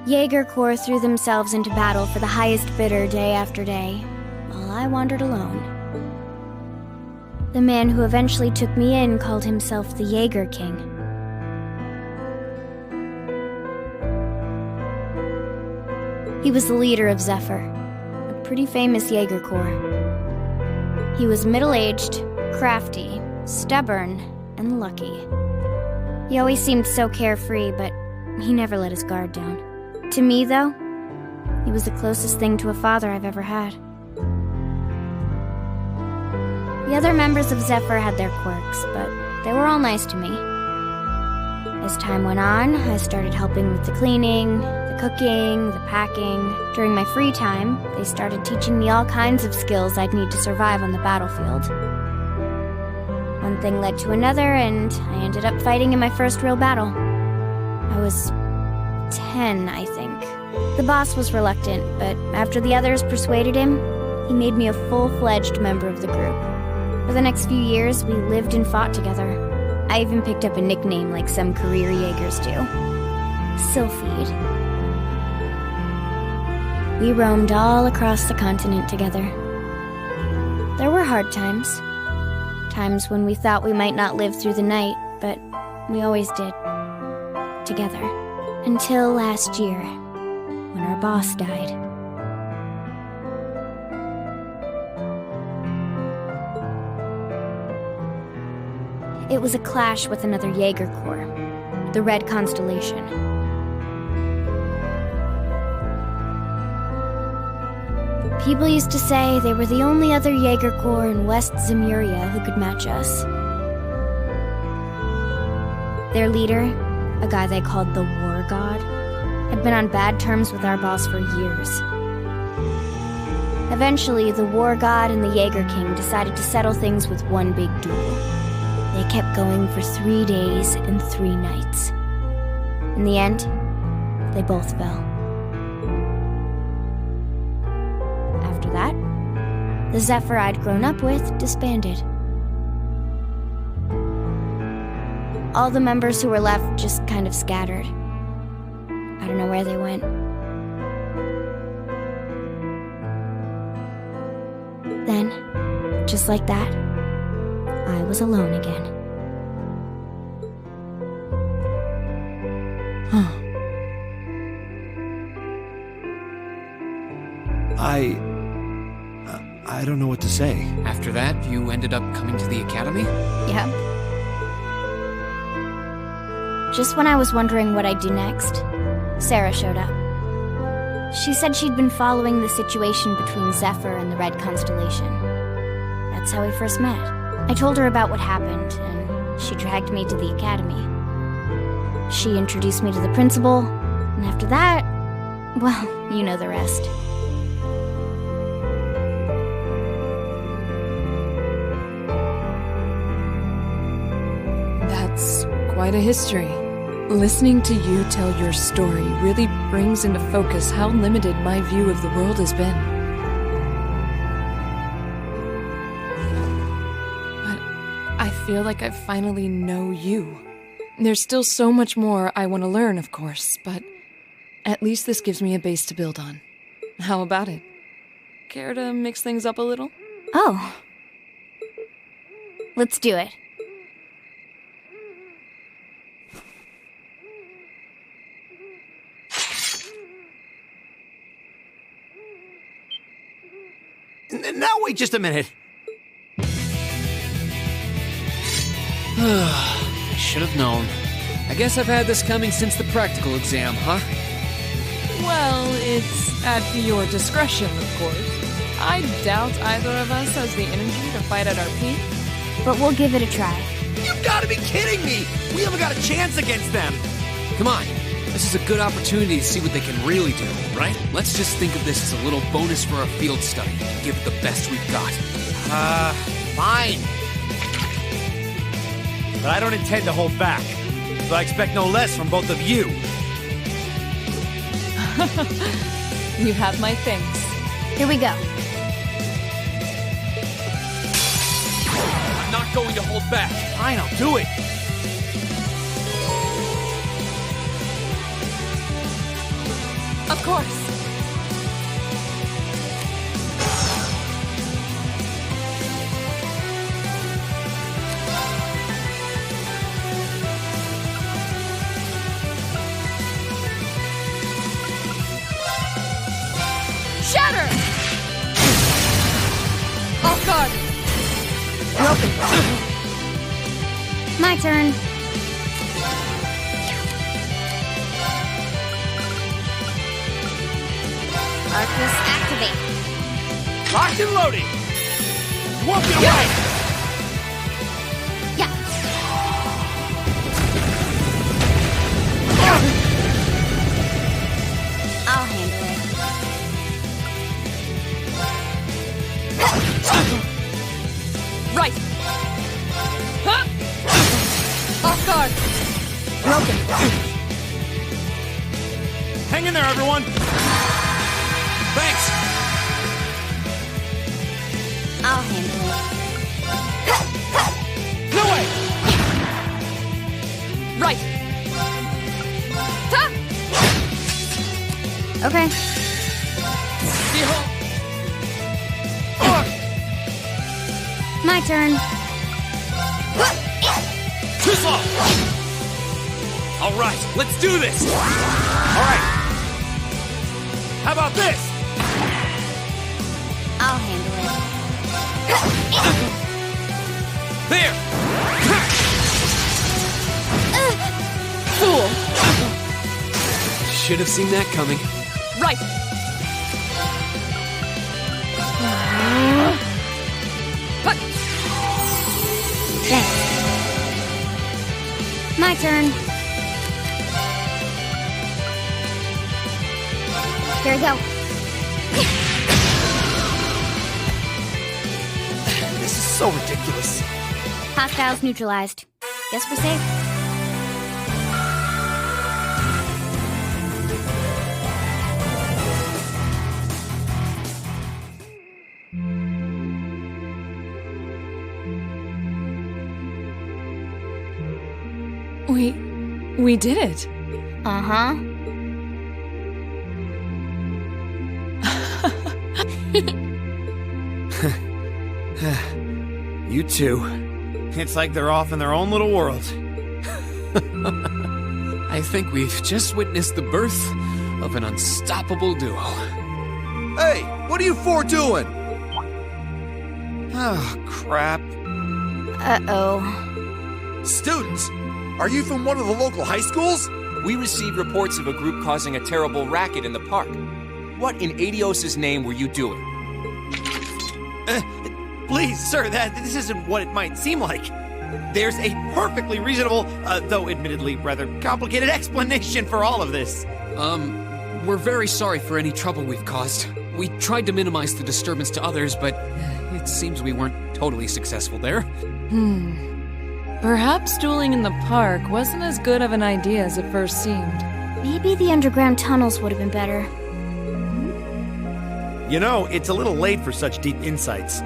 Jaeger Corps threw themselves into battle for the highest bidder day after day, while I wandered alone. The man who eventually took me in called himself the Jaeger King. He was the leader of Zephyr, a pretty famous Jaeger Corps. He was middle-aged, crafty, stubborn, and lucky. He always seemed so carefree, but he never let his guard down. To me, though, he was the closest thing to a father I've ever had. The other members of Zephyr had their quirks, but they were all nice to me. As time went on, I started helping with the cleaning, the cooking, the packing. During my free time, they started teaching me all kinds of skills I'd need to survive on the battlefield. One thing led to another, and I ended up fighting in my first real battle. I was 10, I think. The boss was reluctant, but after the others persuaded him, he made me a full-fledged member of the group. For the next few years, we lived and fought together. I even picked up a nickname like some career Jaegers do. Sylphide. We roamed all across the continent together. There were hard times. Times when we thought we might not live through the night, but we always did. Together. Until last year, when our boss died. It was a clash with another Jaeger Corps, the Red Constellation. People used to say they were the only other Jaeger Corps in West Zemuria who could match us. Their leader, a guy they called the War God, had been on bad terms with our boss for years. Eventually, the War God and the Jaeger King decided to settle things with one big duel. They kept going for 3 days and 3 nights. In the end, they both fell. After that, the Zephyr I'd grown up with disbanded. All the members who were left just kind of scattered. I don't know where they went. Then, just like that, I was alone again. I don't know what to say. After that, you ended up coming to the academy? Yep. Just when I was wondering what I'd do next, Sarah showed up. She said she'd been following the situation between Zephyr and the Red Constellation. That's how we first met. I told her about what happened, and she dragged me to the academy. She introduced me to the principal, and after that, well, you know the rest. That's quite a history. Listening to you tell your story really brings into focus how limited my view of the world has been. But I feel like I finally know you. There's still so much more I want to learn, of course, but at least this gives me a base to build on. How about it? Care to mix things up a little? Oh. Let's do it. Now wait just a minute. I should have known. I guess I've had this coming since the practical exam, huh? Well, it's at your discretion, of course. I doubt either of us has the energy to fight at our peak. But we'll give it a try. You've got to be kidding me! We haven't got a chance against them! Come on. This is a good opportunity to see what they can really do, right? Let's just think of this as a little bonus for our field study and give it the best we've got. Fine. But I don't intend to hold back. So I expect no less from both of you. You have my thanks. Here we go. I'm not going to hold back. Fine, I'll do it. Of course. Shatter! Off guard! My turn. Arcus activate. Locked and loaded. You won't get away. Yeah. I'll handle it. Right! Huh? Off guard! Broken. Hang in there, everyone. Thanks! I'll handle it. No way. Right! Huh? Okay. Behold! My turn. Too slow! All right, let's do this! All right. How about this? I'll handle it. There! Fool! Should have seen that coming. Right! Thanks. My turn. Here we go. This is so ridiculous. Hostiles neutralized. Guess we're safe. We did it. Uh-huh. You two. It's like they're off in their own little world. I think we've just witnessed the birth of an unstoppable duo. Hey, what are you four doing? Oh, crap. Uh-oh. Students, are you from one of the local high schools? We received reports of a group causing a terrible racket in the park. What in Adios' name were you doing? Please, sir, this isn't what it might seem like. There's a perfectly reasonable, though admittedly rather complicated explanation for all of this. We're very sorry for any trouble we've caused. We tried to minimize the disturbance to others, but it seems we weren't totally successful there. Perhaps dueling in the park wasn't as good of an idea as it first seemed. Maybe the underground tunnels would have been better. You know, it's a little late for such deep insights.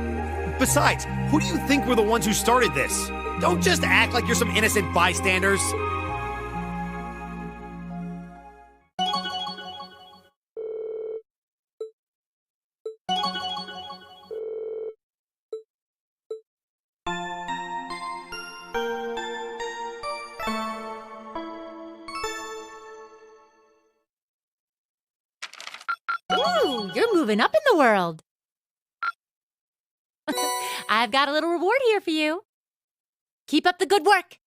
Besides, who do you think were the ones who started this? Don't just act like you're some innocent bystanders. Ooh, you're moving up in the world. I've got a little reward here for you. Keep up the good work.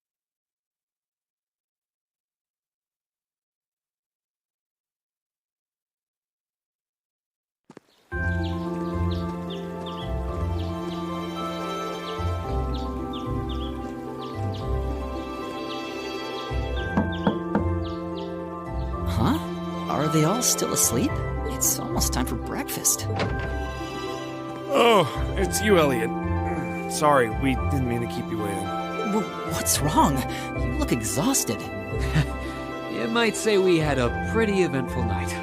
Huh? Are they all still asleep? It's almost time for breakfast. Oh, it's you, Elliot. Sorry, we didn't mean to keep you waiting. What's wrong? You look exhausted. You might say we had a pretty eventful night.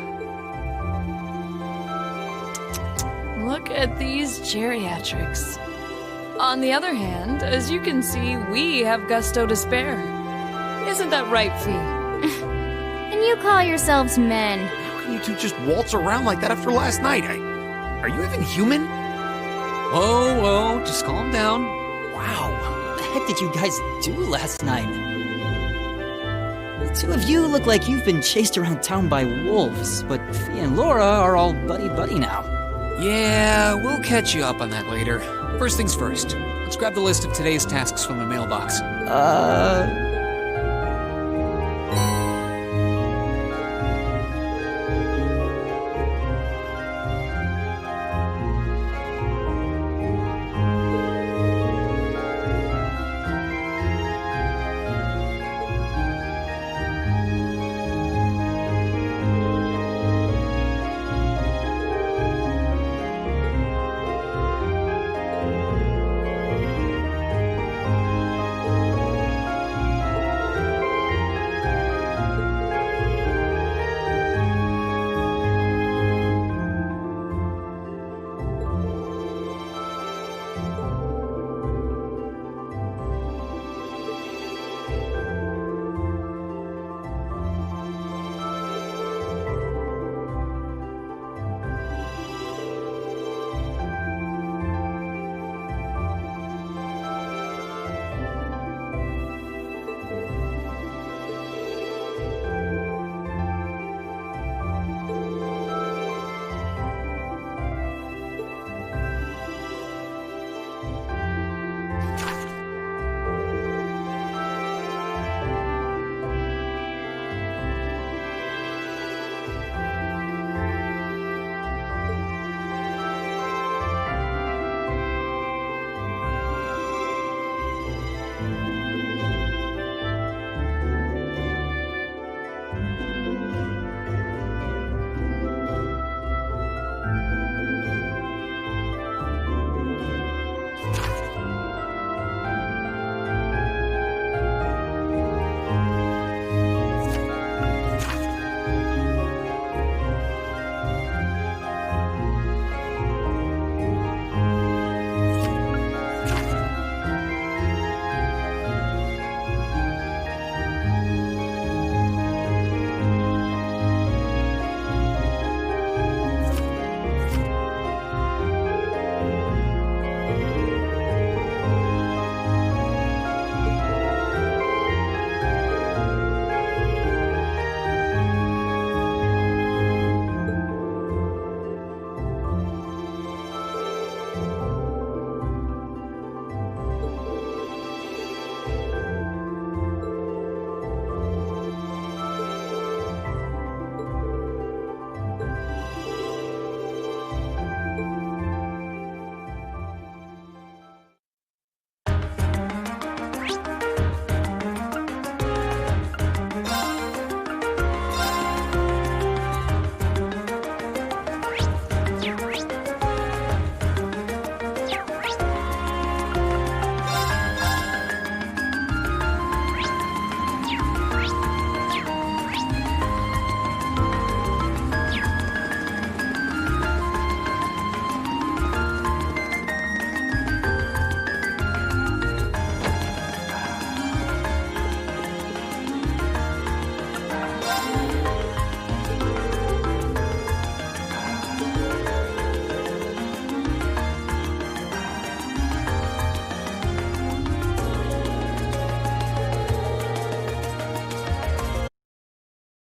Look at these geriatrics. On the other hand, as you can see, we have gusto to spare. Isn't that right, Fee? And you call yourselves men. How can you two just waltz around like that after last night? Are you even human? Oh, just calm down. Wow, what the heck did you guys do last night? The two of you look like you've been chased around town by wolves, but Fee and Laura are all buddy-buddy now. Yeah, we'll catch you up on that later. First things first, let's grab the list of today's tasks from the mailbox.